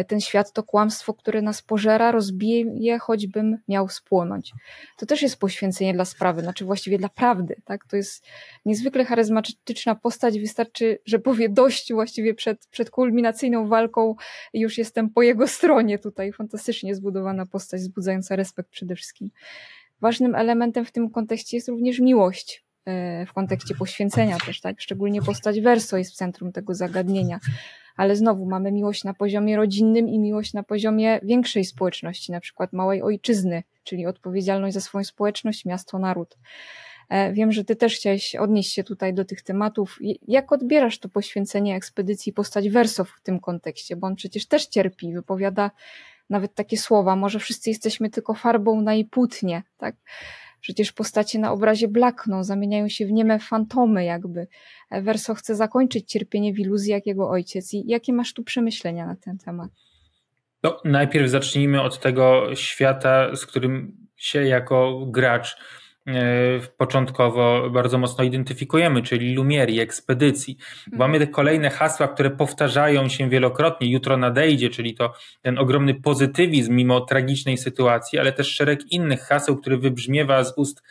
Speaker 2: ten świat to kłamstwo, które nas pożera, rozbije je, choćbym miał spłonąć. To też jest poświęcenie dla sprawy, znaczy właściwie dla prawdy. Tak? To jest niezwykle charyzmatyczna postać, wystarczy, że powie dość właściwie przed kulminacyjną walką i już jestem po jego stronie tutaj. Fantastycznie zbudowana postać, wzbudzająca respekt przede wszystkim. Ważnym elementem w tym kontekście jest również miłość. W kontekście poświęcenia też, tak? Szczególnie postać Verso jest w centrum tego zagadnienia. Ale znowu mamy miłość na poziomie rodzinnym i miłość na poziomie większej społeczności, na przykład małej ojczyzny, czyli odpowiedzialność za swoją społeczność, miasto, naród. Wiem, że ty też chciałeś odnieść się tutaj do tych tematów. Jak odbierasz to poświęcenie ekspedycji postać Verso w tym kontekście? Bo on przecież też cierpi, wypowiada nawet takie słowa, może wszyscy jesteśmy tylko farbą na jej płótnie, tak? Przecież postacie na obrazie blakną, zamieniają się w nieme fantomy jakby. Verso chce zakończyć cierpienie w iluzji jak jego ojciec. I jakie masz tu przemyślenia na ten temat?
Speaker 3: No, najpierw zacznijmy od tego świata, z którym się jako gracz początkowo bardzo mocno identyfikujemy, czyli Lumière, ekspedycji. Mamy te kolejne hasła, które powtarzają się wielokrotnie. Jutro nadejdzie, czyli to ten ogromny pozytywizm mimo tragicznej sytuacji, ale też szereg innych haseł, który wybrzmiewa z ust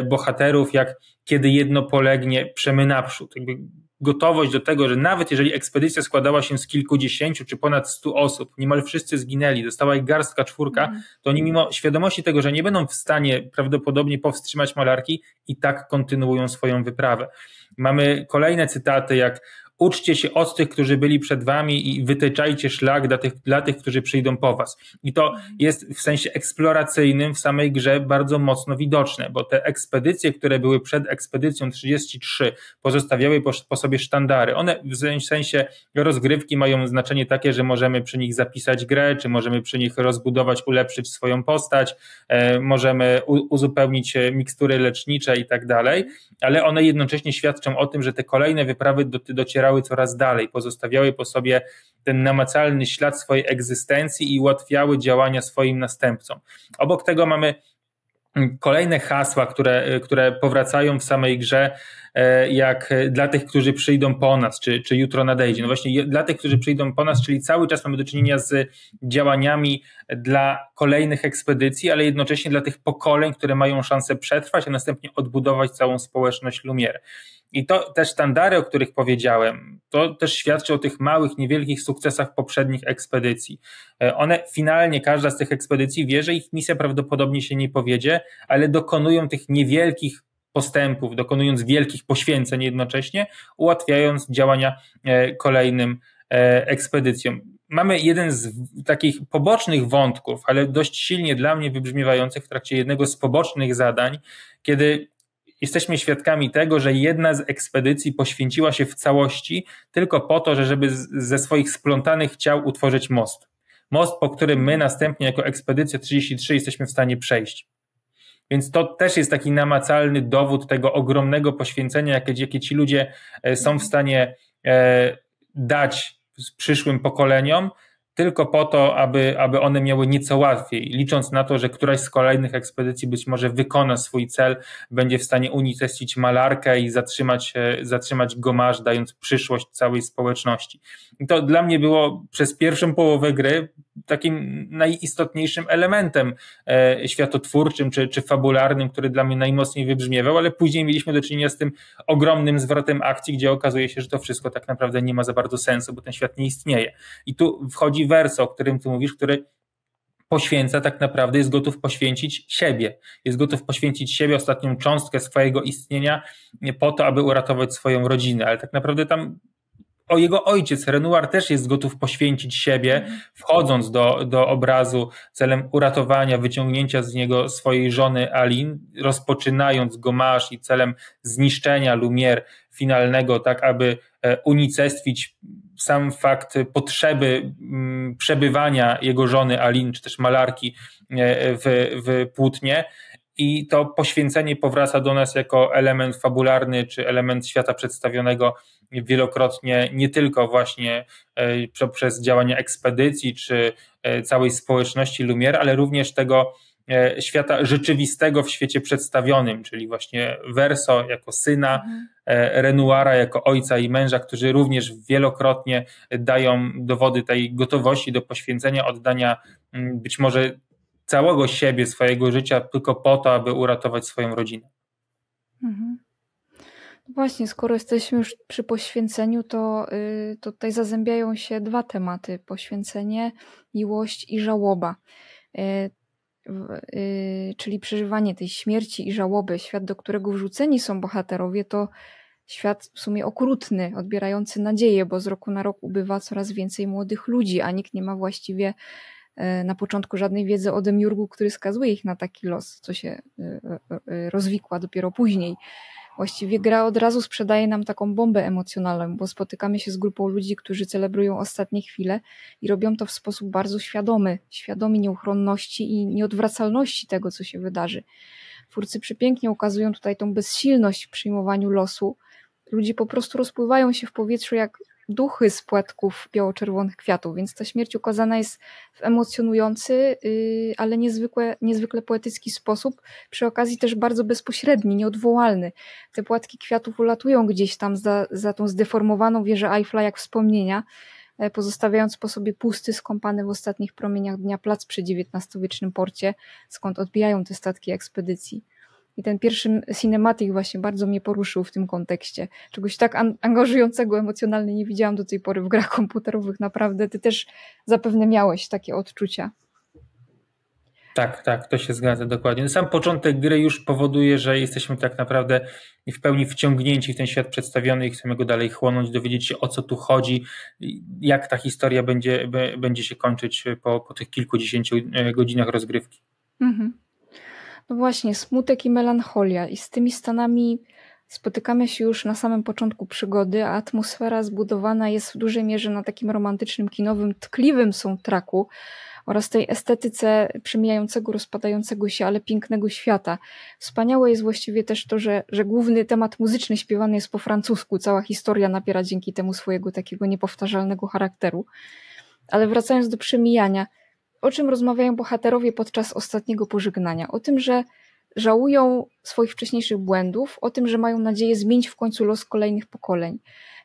Speaker 3: bohaterów, jak kiedy jedno polegnie, przemy naprzód. Jakby gotowość do tego, że nawet jeżeli ekspedycja składała się z kilkudziesięciu czy ponad 100 osób, niemal wszyscy zginęli, została ich garstka, czwórka, to oni mimo świadomości tego, że nie będą w stanie prawdopodobnie powstrzymać malarki, i tak kontynuują swoją wyprawę. Mamy kolejne cytaty jak: uczcie się od tych, którzy byli przed wami i wytyczajcie szlak dla tych, którzy przyjdą po was. I to jest w sensie eksploracyjnym w samej grze bardzo mocno widoczne, bo te ekspedycje, które były przed ekspedycją 33, pozostawiały po sobie sztandary. One w sensie rozgrywki mają znaczenie takie, że możemy przy nich zapisać grę, czy możemy przy nich rozbudować, ulepszyć swoją postać, możemy uzupełnić mikstury lecznicze i tak dalej, ale one jednocześnie świadczą o tym, że te kolejne wyprawy docierały coraz dalej, pozostawiały po sobie ten namacalny ślad swojej egzystencji i ułatwiały działania swoim następcom. Obok tego mamy kolejne hasła, które powracają w samej grze, jak dla tych, którzy przyjdą po nas, czy jutro nadejdzie. No właśnie dla tych, którzy przyjdą po nas, czyli cały czas mamy do czynienia z działaniami dla kolejnych ekspedycji, ale jednocześnie dla tych pokoleń, które mają szansę przetrwać, a następnie odbudować całą społeczność Lumière. I to te sztandary, o których powiedziałem, to też świadczy o tych małych, niewielkich sukcesach poprzednich ekspedycji. One finalnie, każda z tych ekspedycji wie, że ich misja prawdopodobnie się nie powiedzie, ale dokonują tych niewielkich postępów, dokonując wielkich poświęceń jednocześnie, ułatwiając działania kolejnym ekspedycjom. Mamy jeden z takich pobocznych wątków, ale dość silnie dla mnie wybrzmiewających w trakcie jednego z pobocznych zadań, kiedy jesteśmy świadkami tego, że jedna z ekspedycji poświęciła się w całości tylko po to, żeby ze swoich splątanych ciał utworzyć most. Most, po którym my następnie jako ekspedycja 33 jesteśmy w stanie przejść. Więc to też jest taki namacalny dowód tego ogromnego poświęcenia, jakie ci ludzie są w stanie dać przyszłym pokoleniom, tylko po to, aby one miały nieco łatwiej, licząc na to, że któraś z kolejnych ekspedycji być może wykona swój cel, będzie w stanie unicestwić malarkę i zatrzymać Gomage, dając przyszłość całej społeczności. I to dla mnie było przez pierwszą połowę gry takim najistotniejszym elementem światotwórczym czy fabularnym, który dla mnie najmocniej wybrzmiewał, ale później mieliśmy do czynienia z tym ogromnym zwrotem akcji, gdzie okazuje się, że to wszystko tak naprawdę nie ma za bardzo sensu, bo ten świat nie istnieje. I tu wchodzi Verso, o którym ty mówisz, który poświęca, tak naprawdę jest gotów poświęcić siebie. Jest gotów poświęcić siebie, ostatnią cząstkę swojego istnienia po to, aby uratować swoją rodzinę, ale tak naprawdę tam jego ojciec, Renoir, też jest gotów poświęcić siebie, wchodząc do obrazu celem uratowania, wyciągnięcia z niego swojej żony Aline, rozpoczynając Gomage i celem zniszczenia Lumière finalnego, tak aby unicestwić sam fakt potrzeby przebywania jego żony Aline, czy też malarki w płótnie. I to poświęcenie powraca do nas jako element fabularny, czy element świata przedstawionego wielokrotnie, nie tylko właśnie przez działania ekspedycji, czy całej społeczności Lumière, ale również tego świata rzeczywistego w świecie przedstawionym, czyli właśnie Verso jako syna, Renoira jako ojca i męża, którzy również wielokrotnie dają dowody tej gotowości do poświęcenia, oddania być może całego siebie, swojego życia tylko po to, aby uratować swoją rodzinę.
Speaker 2: Właśnie, skoro jesteśmy już przy poświęceniu, to tutaj zazębiają się dwa tematy: poświęcenie, miłość i żałoba. Czyli przeżywanie tej śmierci i żałoby. Świat, do którego wrzuceni są bohaterowie, to świat w sumie okrutny, odbierający nadzieję, bo z roku na rok ubywa coraz więcej młodych ludzi, a nikt nie ma właściwie na początku żadnej wiedzy o demiurgu, który skazuje ich na taki los, co się rozwikła dopiero później. Właściwie gra od razu sprzedaje nam taką bombę emocjonalną, bo spotykamy się z grupą ludzi, którzy celebrują ostatnie chwile i robią to w sposób bardzo świadomi nieuchronności i nieodwracalności tego, co się wydarzy. Twórcy przepięknie ukazują tutaj tą bezsilność w przyjmowaniu losu. Ludzie po prostu rozpływają się w powietrzu jak duchy z płatków biało-czerwonych kwiatów, więc ta śmierć ukazana jest w emocjonujący, ale niezwykle poetycki sposób, przy okazji też bardzo bezpośredni, nieodwołalny. Te płatki kwiatów ulatują gdzieś tam za tą zdeformowaną wieżę Eiffla jak wspomnienia, pozostawiając po sobie pusty, skąpany w ostatnich promieniach dnia plac przy XIX-wiecznym porcie, skąd odbijają te statki ekspedycji. I ten pierwszy cinematic właśnie bardzo mnie poruszył w tym kontekście. Czegoś tak angażującego emocjonalnie nie widziałam do tej pory w grach komputerowych. Naprawdę, ty też zapewne miałeś takie odczucia.
Speaker 3: Tak, to się zgadza dokładnie. Sam początek gry już powoduje, że jesteśmy tak naprawdę w pełni wciągnięci w ten świat przedstawiony i chcemy go dalej chłonąć, dowiedzieć się, o co tu chodzi, jak ta historia będzie się kończyć po tych kilkudziesięciu godzinach rozgrywki.
Speaker 2: No właśnie, smutek i melancholia. I z tymi stanami spotykamy się już na samym początku przygody, a atmosfera zbudowana jest w dużej mierze na takim romantycznym, kinowym, tkliwym soundtracku oraz tej estetyce przemijającego, rozpadającego się, ale pięknego świata. Wspaniałe jest właściwie też to, że główny temat muzyczny śpiewany jest po francusku. Cała historia nabiera dzięki temu swojego takiego niepowtarzalnego charakteru. Ale wracając do przemijania, o czym rozmawiają bohaterowie podczas ostatniego pożegnania? O tym, że żałują swoich wcześniejszych błędów, o tym, że mają nadzieję zmienić w końcu los kolejnych pokoleń.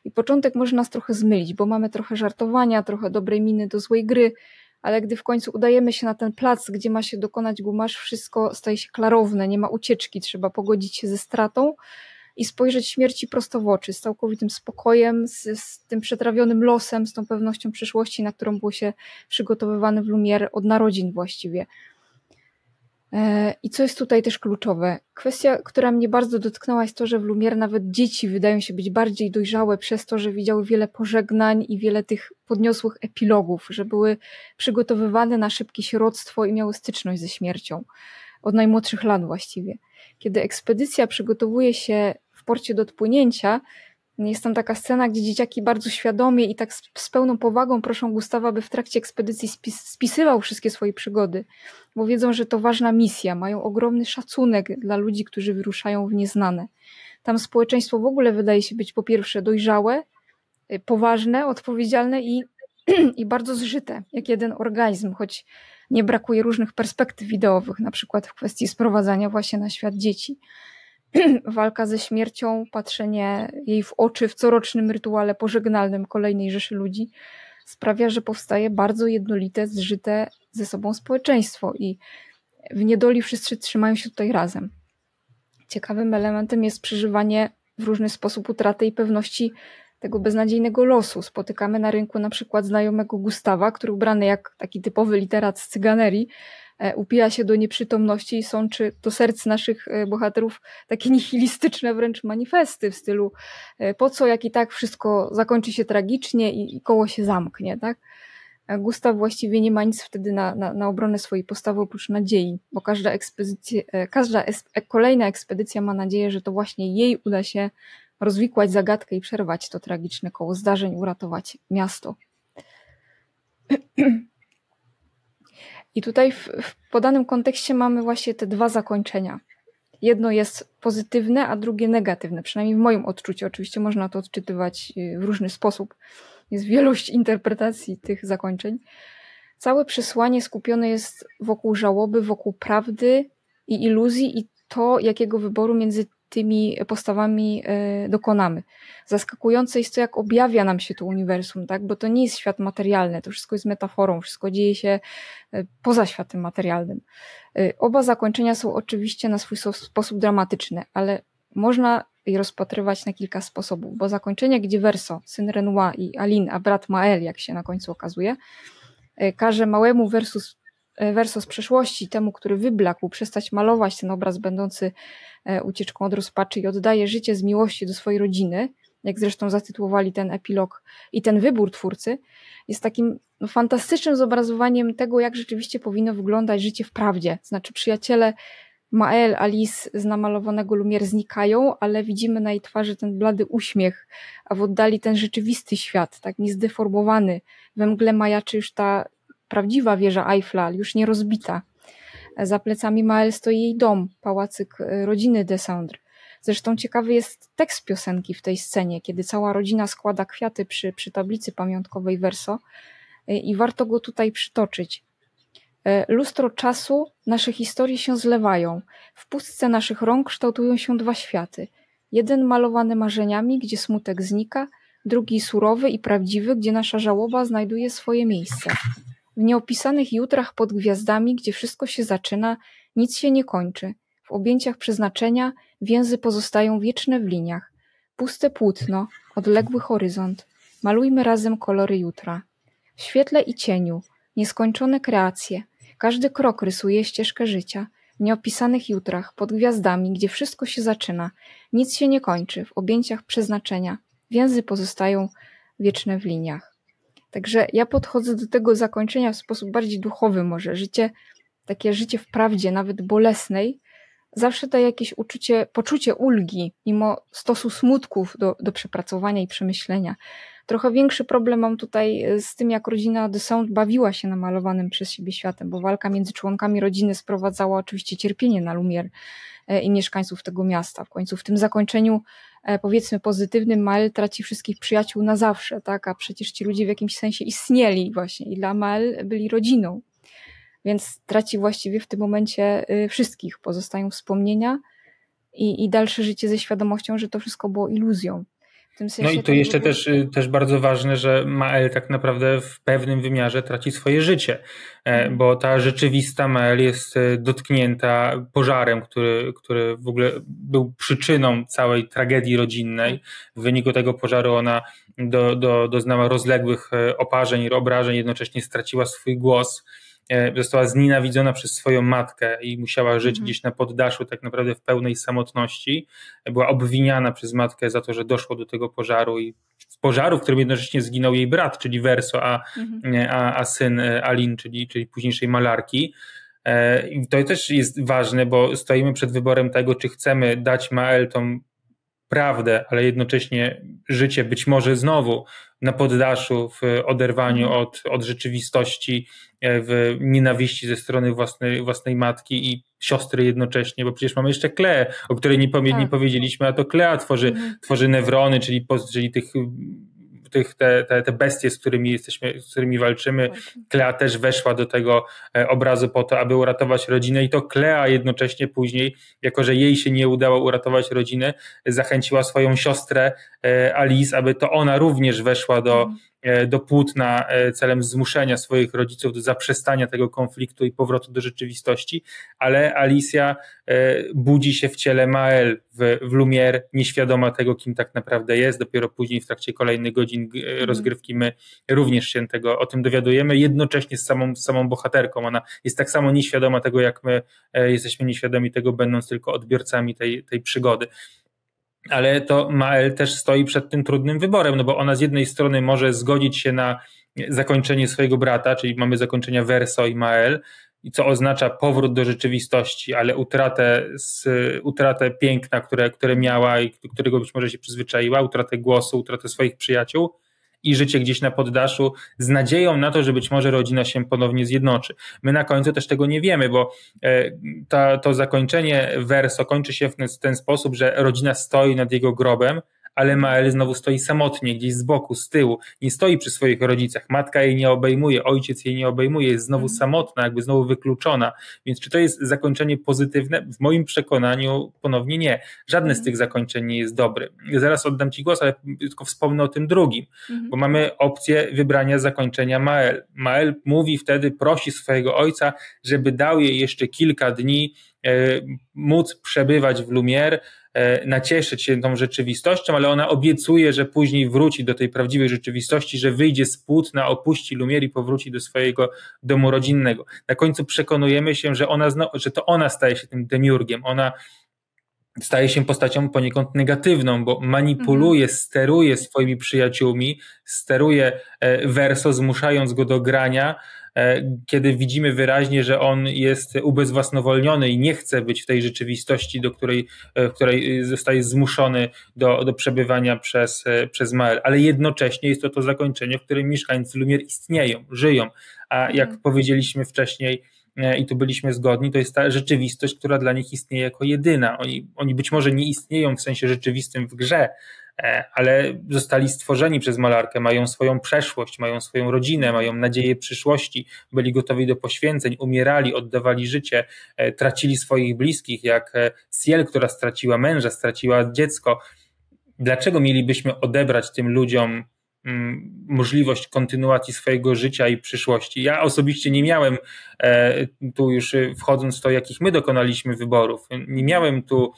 Speaker 2: I początek może nas trochę zmylić, bo mamy trochę żartowania, trochę dobrej miny do złej gry, ale gdy w końcu udajemy się na ten plac, gdzie ma się dokonać gumasz, wszystko staje się klarowne, nie ma ucieczki, trzeba pogodzić się ze stratą i spojrzeć śmierci prosto w oczy, z całkowitym spokojem, z tym przetrawionym losem, z tą pewnością przyszłości, na którą było się przygotowywane w Lumière od narodzin właściwie. I co jest tutaj też kluczowe? Kwestia, która mnie bardzo dotknęła, jest to, że w Lumière nawet dzieci wydają się być bardziej dojrzałe przez to, że widziały wiele pożegnań i wiele tych podniosłych epilogów, że były przygotowywane na szybkie sieroctwo i miały styczność ze śmiercią. Od najmłodszych lat właściwie. Kiedy ekspedycja przygotowuje się w porcie do odpłynięcia, jest tam taka scena, gdzie dzieciaki bardzo świadomie i tak z pełną powagą proszą Gustawa, by w trakcie ekspedycji spisywał wszystkie swoje przygody, bo wiedzą, że to ważna misja, mają ogromny szacunek dla ludzi, którzy wyruszają w nieznane. Tam społeczeństwo w ogóle wydaje się być po pierwsze dojrzałe, poważne, odpowiedzialne i bardzo zżyte, jak jeden organizm, choć nie brakuje różnych perspektyw ideowych, na przykład w kwestii sprowadzania właśnie na świat dzieci. Walka ze śmiercią, patrzenie jej w oczy w corocznym rytuale pożegnalnym kolejnej rzeszy ludzi sprawia, że powstaje bardzo jednolite, zżyte ze sobą społeczeństwo i w niedoli wszyscy trzymają się tutaj razem. Ciekawym elementem jest przeżywanie w różny sposób utraty i pewności tego beznadziejnego losu. Spotykamy na rynku na przykład znajomego Gustawa, który ubrany jak taki typowy literat z cyganerii upija się do nieprzytomności i sączy do serc naszych bohaterów takie nihilistyczne wręcz manifesty w stylu po co, jak i tak wszystko zakończy się tragicznie i koło się zamknie, tak? Gustaw właściwie nie ma nic wtedy na obronę swojej postawy oprócz nadziei, bo każda kolejna ekspedycja ma nadzieję, że to właśnie jej uda się rozwikłać zagadkę i przerwać to tragiczne koło zdarzeń, uratować miasto. I tutaj w podanym kontekście mamy właśnie te dwa zakończenia. Jedno jest pozytywne, a drugie negatywne, przynajmniej w moim odczuciu. Oczywiście można to odczytywać w różny sposób. Jest wielość interpretacji tych zakończeń. Całe przesłanie skupione jest wokół żałoby, wokół prawdy i iluzji i to, jakiego wyboru między tymi postawami dokonamy. Zaskakujące jest to, jak objawia nam się to uniwersum, tak? Bo to nie jest świat materialny, to wszystko jest metaforą, wszystko dzieje się poza światem materialnym. Oba zakończenia są oczywiście na swój sposób dramatyczne, ale można je rozpatrywać na kilka sposobów, bo zakończenie, gdzie Verso, syn Renoir i Aline, a brat Mael, jak się na końcu okazuje, każe małemu Verso z przeszłości, temu, który wyblakł, przestać malować ten obraz będący ucieczką od rozpaczy i oddaje życie z miłości do swojej rodziny, jak zresztą zatytułowali ten epilog i ten wybór twórcy, jest takim fantastycznym zobrazowaniem tego, jak rzeczywiście powinno wyglądać życie w prawdzie. Znaczy przyjaciele Mael, Alice z namalowanego Lumière znikają, ale widzimy na jej twarzy ten blady uśmiech, a w oddali ten rzeczywisty świat, tak niezdeformowany. We mgle majaczy już ta prawdziwa wieża Eiffla, już nie rozbita. Za plecami Mael stoi jej dom, pałacyk rodziny de Saundre. Zresztą ciekawy jest tekst piosenki w tej scenie, kiedy cała rodzina składa kwiaty przy tablicy pamiątkowej Verso i warto go tutaj przytoczyć. Lustro czasu, nasze historie się zlewają. W pustce naszych rąk kształtują się dwa światy. Jeden malowany marzeniami, gdzie smutek znika, drugi surowy i prawdziwy, gdzie nasza żałoba znajduje swoje miejsce. W nieopisanych jutrach pod gwiazdami, gdzie wszystko się zaczyna, nic się nie kończy. W objęciach przeznaczenia więzy pozostają wieczne w liniach. Puste płótno, odległy horyzont. Malujmy razem kolory jutra. W świetle i cieniu, nieskończone kreacje. Każdy krok rysuje ścieżkę życia. W nieopisanych jutrach, pod gwiazdami, gdzie wszystko się zaczyna. Nic się nie kończy. W objęciach przeznaczenia. Więzy pozostają wieczne w liniach. Także ja podchodzę do tego zakończenia w sposób bardziej duchowy może. Takie życie w prawdzie, nawet bolesnej, zawsze daje jakieś poczucie ulgi, mimo stosu smutków do przepracowania i przemyślenia. Trochę większy problem mam tutaj z tym, jak rodzina de Saundre bawiła się namalowanym przez siebie światem, bo walka między członkami rodziny sprowadzała oczywiście cierpienie na Lumière i mieszkańców tego miasta. W końcu w tym zakończeniu, powiedzmy pozytywnym, Mael traci wszystkich przyjaciół na zawsze, tak? A przecież ci ludzie w jakimś sensie istnieli właśnie i dla Mael byli rodziną. więc traci właściwie w tym momencie wszystkich. Pozostają wspomnienia i dalsze życie ze świadomością, że to wszystko było iluzją. W tym sensie
Speaker 3: No i tu jeszcze też bardzo ważne, że Mael tak naprawdę w pewnym wymiarze traci swoje życie, bo ta rzeczywista Mael jest dotknięta pożarem, który w ogóle był przyczyną całej tragedii rodzinnej. W wyniku tego pożaru ona doznała rozległych oparzeń i obrażeń, jednocześnie straciła swój głos. Została znienawidzona przez swoją matkę i musiała żyć gdzieś na poddaszu tak naprawdę w pełnej samotności. Była obwiniana przez matkę za to, że doszło do tego pożaru i w którym jednocześnie zginął jej brat, czyli Verso, a syn Aline, czyli późniejszej malarki. I to też jest ważne, bo stoimy przed wyborem tego, czy chcemy dać Mael tą prawdę, ale jednocześnie życie być może znowu na poddaszu, w oderwaniu od rzeczywistości, w nienawiści ze strony własnej matki i siostry jednocześnie, bo przecież mamy jeszcze Kleę, o której nie powiedzieliśmy, a to Klea tworzy newrony, czyli te bestie, z którymi walczymy. Klea też weszła do tego obrazu po to, aby uratować rodzinę i to Klea jednocześnie później, jako że jej się nie udało uratować rodziny, zachęciła swoją siostrę Alice, aby to ona również weszła do płótna celem zmuszenia swoich rodziców do zaprzestania tego konfliktu i powrotu do rzeczywistości, ale Alicja budzi się w ciele Mael w Lumière, nieświadoma tego, kim tak naprawdę jest. Dopiero później w trakcie kolejnych godzin rozgrywki my również się o tym dowiadujemy, jednocześnie z samą bohaterką. Ona jest tak samo nieświadoma tego, jak my jesteśmy nieświadomi tego, będąc tylko odbiorcami tej przygody. Ale to Mael też stoi przed tym trudnym wyborem, no bo ona z jednej strony może zgodzić się na zakończenie swojego brata, czyli mamy zakończenia Verso i Mael, i co oznacza powrót do rzeczywistości, ale utratę piękna, które miała i którego być może się przyzwyczaiła, utratę głosu, utratę swoich przyjaciół i życie gdzieś na poddaszu z nadzieją na to, że być może rodzina się ponownie zjednoczy. My na końcu też tego nie wiemy, bo to zakończenie Verso kończy się w ten sposób, że rodzina stoi nad jego grobem, ale Mael znowu stoi samotnie, gdzieś z boku, z tyłu, nie stoi przy swoich rodzicach, matka jej nie obejmuje, ojciec jej nie obejmuje, jest znowu samotna, jakby znowu wykluczona, więc czy to jest zakończenie pozytywne? W moim przekonaniu ponownie nie. Żadne z tych zakończeń nie jest dobre. Zaraz oddam Ci głos, ale tylko wspomnę o tym drugim, bo mamy opcję wybrania zakończenia Mael. Mael mówi wtedy, prosi swojego ojca, żeby dał jej jeszcze kilka dni móc przebywać w Lumière, nacieszyć się tą rzeczywistością, ale ona obiecuje, że później wróci do tej prawdziwej rzeczywistości, że wyjdzie z płótna, opuści Lumière i powróci do swojego domu rodzinnego. Na końcu przekonujemy się, że to ona staje się tym demiurgiem. Ona staje się postacią poniekąd negatywną, bo manipuluje, steruje swoimi przyjaciółmi, steruje Verso, zmuszając go do grania, kiedy widzimy wyraźnie, że on jest ubezwłasnowolniony i nie chce być w tej rzeczywistości, w której zostaje zmuszony do przebywania przez Mael. Ale jednocześnie jest to zakończenie, w którym mieszkańcy Lumière istnieją, żyją. A jak powiedzieliśmy wcześniej, i tu byliśmy zgodni, to jest ta rzeczywistość, która dla nich istnieje jako jedyna. Oni być może nie istnieją w sensie rzeczywistym w grze, ale zostali stworzeni przez malarkę, mają swoją przeszłość, mają swoją rodzinę, mają nadzieję przyszłości, byli gotowi do poświęceń, umierali, oddawali życie, tracili swoich bliskich, jak Ciel, która straciła męża, straciła dziecko. Dlaczego mielibyśmy odebrać tym ludziom możliwość kontynuacji swojego życia i przyszłości? Ja osobiście nie miałem, tu już wchodząc w to, jakich my dokonaliśmy wyborów, nie miałem tu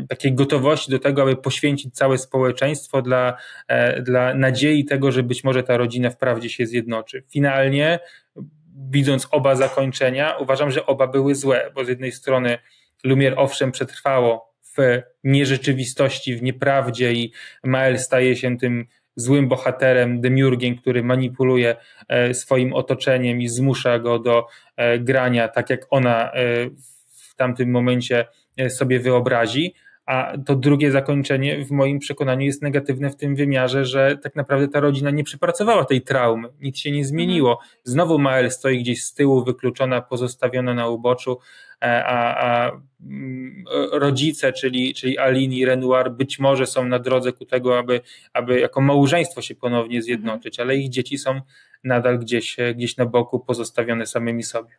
Speaker 3: takiej gotowości do tego, aby poświęcić całe społeczeństwo dla nadziei tego, że być może ta rodzina wprawdzie się zjednoczy. Finalnie, widząc oba zakończenia, uważam, że oba były złe, bo z jednej strony Lumière owszem przetrwało w nierzeczywistości, w nieprawdzie i Mael staje się tym złym bohaterem, demiurgiem, który manipuluje swoim otoczeniem i zmusza go do grania tak, jak ona w tamtym momencie sobie wyobrazi, a to drugie zakończenie w moim przekonaniu jest negatywne w tym wymiarze, że tak naprawdę ta rodzina nie przepracowała tej traumy, nic się nie zmieniło. Znowu Mael stoi gdzieś z tyłu, wykluczona, pozostawiona na uboczu, a rodzice, czyli Aline i Renoir być może są na drodze ku tego, aby jako małżeństwo się ponownie zjednoczyć, ale ich dzieci są nadal gdzieś na boku, pozostawione samymi sobie.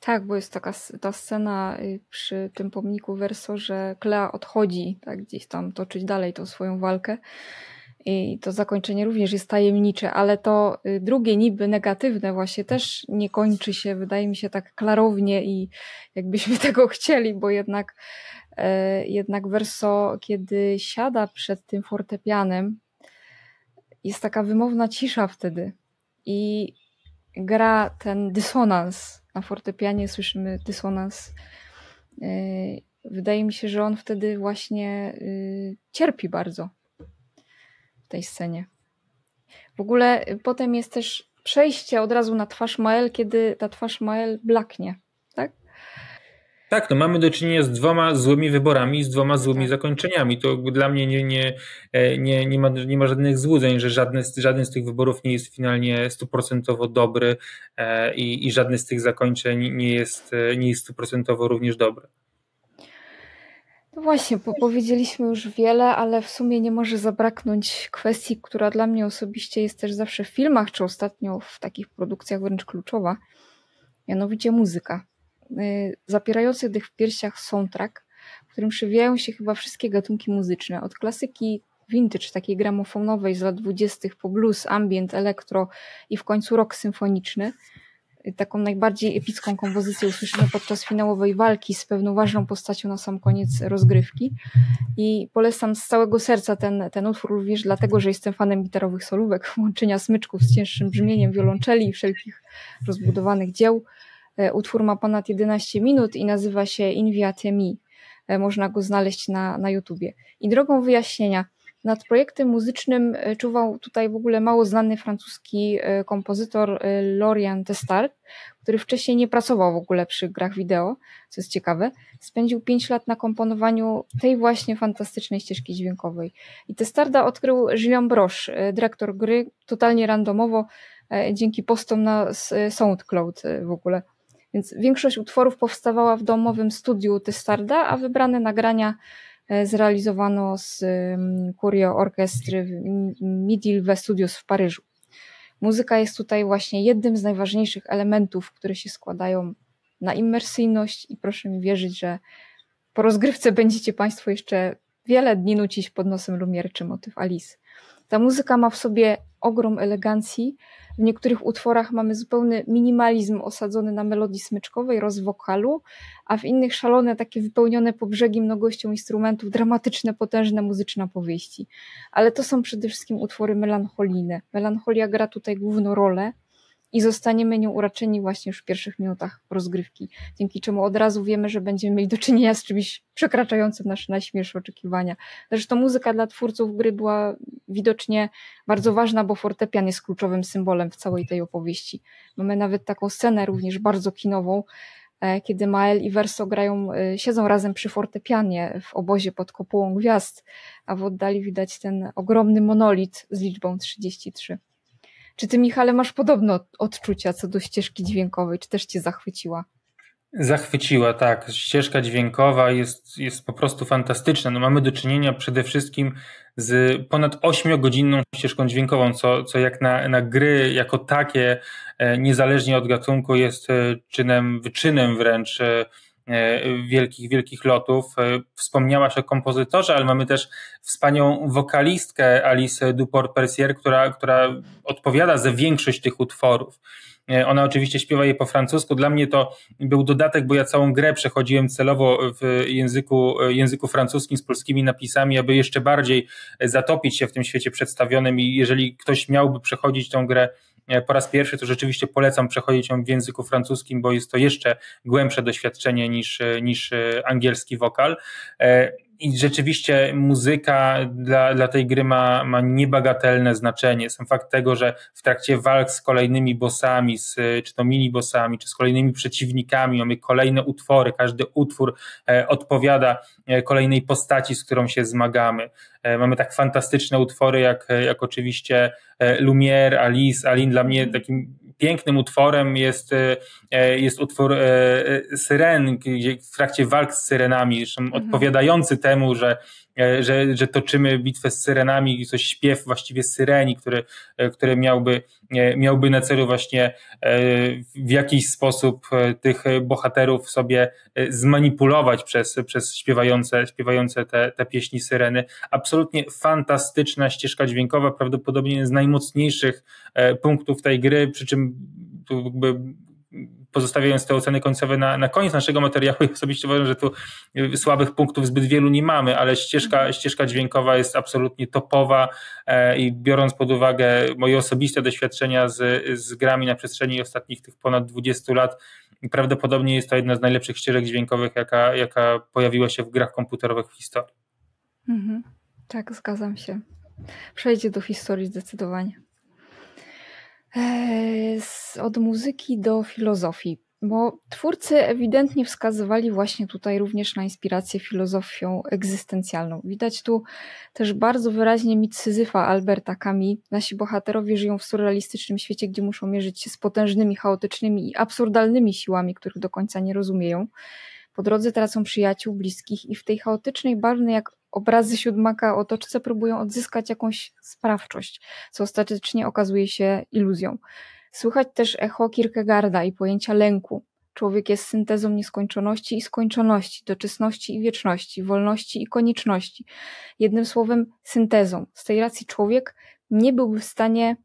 Speaker 2: Tak, bo jest taka ta scena przy tym pomniku Verso, że Klea odchodzi tak gdzieś tam toczyć dalej tą swoją walkę i to zakończenie również jest tajemnicze, ale to drugie niby negatywne właśnie też nie kończy się, wydaje mi się, tak klarownie i jakbyśmy tego chcieli, bo jednak Verso, kiedy siada przed tym fortepianem, jest taka wymowna cisza wtedy i gra ten dysonans. Na fortepianie słyszymy dysonans. Wydaje mi się, że on wtedy właśnie cierpi bardzo w tej scenie. W ogóle potem jest też przejście od razu na twarz Mael, kiedy ta twarz Mael blaknie, tak?
Speaker 3: Tak, no mamy do czynienia z dwoma złymi wyborami, z dwoma złymi zakończeniami. To dla mnie nie ma żadnych złudzeń, że żaden z tych wyborów nie jest finalnie 100% dobry i żadne z tych zakończeń nie jest 100% również dobre.
Speaker 2: No właśnie, powiedzieliśmy już wiele, ale w sumie nie może zabraknąć kwestii, która dla mnie osobiście jest też zawsze w filmach, czy ostatnio w takich produkcjach wręcz kluczowa, mianowicie muzyka. Zapierający dych w piersiach soundtrack, w którym przewijają się chyba wszystkie gatunki muzyczne, od klasyki vintage, takiej gramofonowej z lat 20. po blues, ambient, elektro i w końcu rock symfoniczny. Taką najbardziej epicką kompozycję usłyszymy podczas finałowej walki z pewną ważną postacią na sam koniec rozgrywki. I polecam z całego serca ten utwór również dlatego, że jestem fanem gitarowych solówek, łączenia smyczków z cięższym brzmieniem wiolonczeli i wszelkich rozbudowanych dzieł. Utwór ma ponad 11 minut i nazywa się Inviate Me. Można go znaleźć na YouTubie. I drogą wyjaśnienia, nad projektem muzycznym czuwał tutaj w ogóle mało znany francuski kompozytor Lorient Testard, który wcześniej nie pracował w ogóle przy grach wideo, co jest ciekawe. Spędził 5 lat na komponowaniu tej właśnie fantastycznej ścieżki dźwiękowej. I Testarda odkrył Julien Broche, dyrektor gry, totalnie randomowo, dzięki postom na SoundCloud w ogóle. Więc większość utworów powstawała w domowym studiu Testarda, a wybrane nagrania zrealizowano z Curio Orchestry Midi Studios w Paryżu. Muzyka jest tutaj właśnie jednym z najważniejszych elementów, które się składają na immersyjność i proszę mi wierzyć, że po rozgrywce będziecie Państwo jeszcze wiele dni nucić pod nosem Lumière czy motyw Alice. Ta muzyka ma w sobie ogrom elegancji. W niektórych utworach mamy zupełny minimalizm osadzony na melodii smyczkowej, rozwokalu, a w innych szalone, takie wypełnione po brzegi mnogością instrumentów, dramatyczne, potężne, muzyczne opowieści. Ale to są przede wszystkim utwory melancholijne. Melancholia gra tutaj główną rolę i zostaniemy nią uraczeni właśnie już w pierwszych minutach rozgrywki, dzięki czemu od razu wiemy, że będziemy mieli do czynienia z czymś przekraczającym nasze najśmielsze oczekiwania. Zresztą muzyka dla twórców gry była widocznie bardzo ważna, bo fortepian jest kluczowym symbolem w całej tej opowieści. Mamy nawet taką scenę również bardzo kinową, kiedy Mael i Verso siedzą razem przy fortepianie w obozie pod kopułą gwiazd, a w oddali widać ten ogromny monolit z liczbą 33. Czy ty, Michale, masz podobne odczucia co do ścieżki dźwiękowej? Czy też cię zachwyciła?
Speaker 3: Zachwyciła, tak. Ścieżka dźwiękowa jest po prostu fantastyczna. No mamy do czynienia przede wszystkim z ponad 8-godzinną ścieżką dźwiękową, co jak na gry jako takie, niezależnie od gatunku, jest wyczynem wręcz wielkich lotów. Wspomniałaś o kompozytorze, ale mamy też wspaniałą wokalistkę Alice Duport-Percier, która odpowiada za większość tych utworów. Ona oczywiście śpiewa je po francusku. Dla mnie to był dodatek, bo ja całą grę przechodziłem celowo w języku francuskim z polskimi napisami, aby jeszcze bardziej zatopić się w tym świecie przedstawionym i jeżeli ktoś miałby przechodzić tą grę po raz pierwszy, to rzeczywiście polecam przechodzić ją w języku francuskim, bo jest to jeszcze głębsze doświadczenie niż angielski wokal. I rzeczywiście muzyka dla tej gry ma niebagatelne znaczenie. Sam fakt tego, że w trakcie walk z kolejnymi bossami, czy to mini-bossami, czy z kolejnymi przeciwnikami mamy kolejne utwory, każdy utwór odpowiada kolejnej postaci, z którą się zmagamy. Mamy tak fantastyczne utwory jak oczywiście Lumière, Alice, Aline. Dla mnie takim pięknym utworem jest utwór Syren, gdzie w trakcie walk z syrenami, odpowiadający temu, że że toczymy bitwę z syrenami, coś śpiew właściwie syreni, który miałby na celu właśnie w jakiś sposób tych bohaterów sobie zmanipulować przez śpiewające te pieśni syreny. Absolutnie fantastyczna ścieżka dźwiękowa, prawdopodobnie z najmocniejszych punktów tej gry, przy czym tu jakby pozostawiając te oceny końcowe na koniec naszego materiału, ja osobiście uważam, że tu słabych punktów zbyt wielu nie mamy, ale ścieżka dźwiękowa jest absolutnie topowa i biorąc pod uwagę moje osobiste doświadczenia z grami na przestrzeni ostatnich tych ponad 20 lat, prawdopodobnie jest to jedna z najlepszych ścieżek dźwiękowych, jaka pojawiła się w grach komputerowych w historii.
Speaker 2: Tak, zgadzam się. Przejdzie do historii zdecydowanie. Od muzyki do filozofii, bo twórcy ewidentnie wskazywali właśnie tutaj również na inspirację filozofią egzystencjalną. Widać tu też bardzo wyraźnie mit Syzyfa Alberta Camus. Nasi bohaterowie żyją w surrealistycznym świecie, gdzie muszą mierzyć się z potężnymi, chaotycznymi i absurdalnymi siłami, których do końca nie rozumieją. Po drodze tracą przyjaciół, bliskich i w tej chaotycznej, barwnej jak obrazy siódmaka otoczce próbują odzyskać jakąś sprawczość, co ostatecznie okazuje się iluzją. Słychać też echo Kierkegaarda i pojęcia lęku. Człowiek jest syntezą nieskończoności i skończoności, doczesności i wieczności, wolności i konieczności. Jednym słowem syntezą. Z tej racji człowiek nie byłby w stanie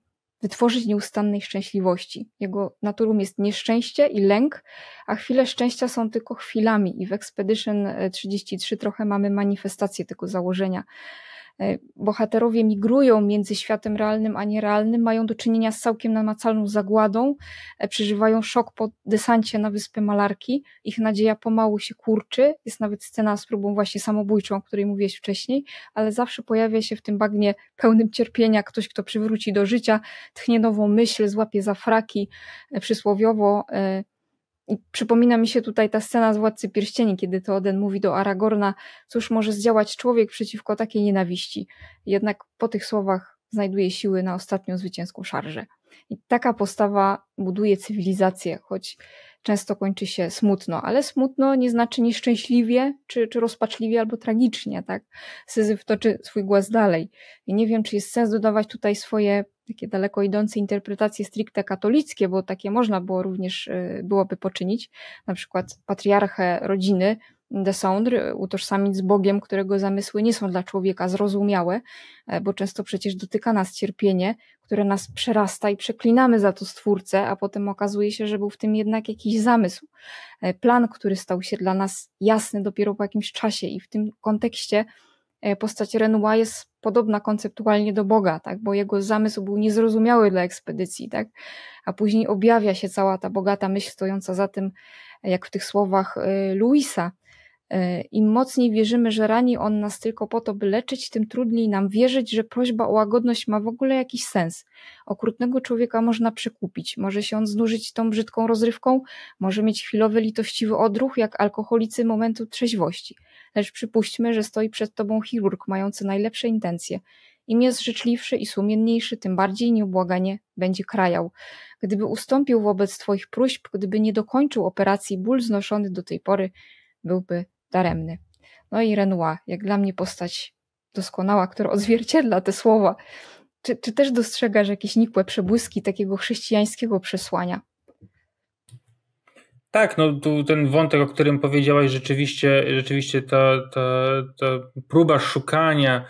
Speaker 2: wytworzyć nieustannej szczęśliwości. Jego naturą jest nieszczęście i lęk, a chwile szczęścia są tylko chwilami i w Expedition 33 trochę mamy manifestację tego założenia. Bohaterowie migrują między światem realnym a nierealnym, mają do czynienia z całkiem namacalną zagładą, przeżywają szok po desancie na wyspę Malarki, ich nadzieja pomału się kurczy, jest nawet scena z próbą właśnie samobójczą, o której mówiłeś wcześniej, ale zawsze pojawia się w tym bagnie pełnym cierpienia ktoś, kto przywróci do życia, tchnie nową myśl, złapie za fraki, przysłowiowo. I przypomina mi się tutaj ta scena z Władcy Pierścieni, kiedy Theoden mówi do Aragorna, cóż może zdziałać człowiek przeciwko takiej nienawiści. Jednak po tych słowach znajduje siły na ostatnią zwycięską szarżę. I taka postawa buduje cywilizację, choć często kończy się smutno, ale smutno nie znaczy nieszczęśliwie, czy rozpaczliwie, albo tragicznie, tak? Syzyf toczy swój głaz dalej. I nie wiem, czy jest sens dodawać tutaj swoje takie daleko idące interpretacje stricte katolickie, bo takie można było również byłoby poczynić, na przykład patriarchę rodziny, Descendre, utożsamić z Bogiem, którego zamysły nie są dla człowieka zrozumiałe, bo często przecież dotyka nas cierpienie, które nas przerasta i przeklinamy za to Stwórcę, a potem okazuje się, że był w tym jednak jakiś zamysł, plan, który stał się dla nas jasny dopiero po jakimś czasie i w tym kontekście postać Renoir jest podobna konceptualnie do Boga, tak? Bo jego zamysł był niezrozumiały dla ekspedycji, tak? A później objawia się cała ta bogata myśl stojąca za tym, jak w tych słowach Louisa. Im mocniej wierzymy, że rani on nas tylko po to, by leczyć, tym trudniej nam wierzyć, że prośba o łagodność ma w ogóle jakiś sens. Okrutnego człowieka można przekupić, może się on znużyć tą brzydką rozrywką, może mieć chwilowy litościwy odruch, jak alkoholicy momentu trzeźwości. Lecz przypuśćmy, że stoi przed tobą chirurg mający najlepsze intencje. Im jest życzliwszy i sumienniejszy, tym bardziej nieubłaganie będzie krajał. Gdyby ustąpił wobec twoich próśb, gdyby nie dokończył operacji, ból znoszony do tej pory byłby daremny. No i Renoir, jak dla mnie postać doskonała, która odzwierciedla te słowa. Czy też dostrzegasz jakieś nikłe przebłyski takiego chrześcijańskiego przesłania?
Speaker 3: Tak, no tu ten wątek, o którym powiedziałaś, rzeczywiście ta próba szukania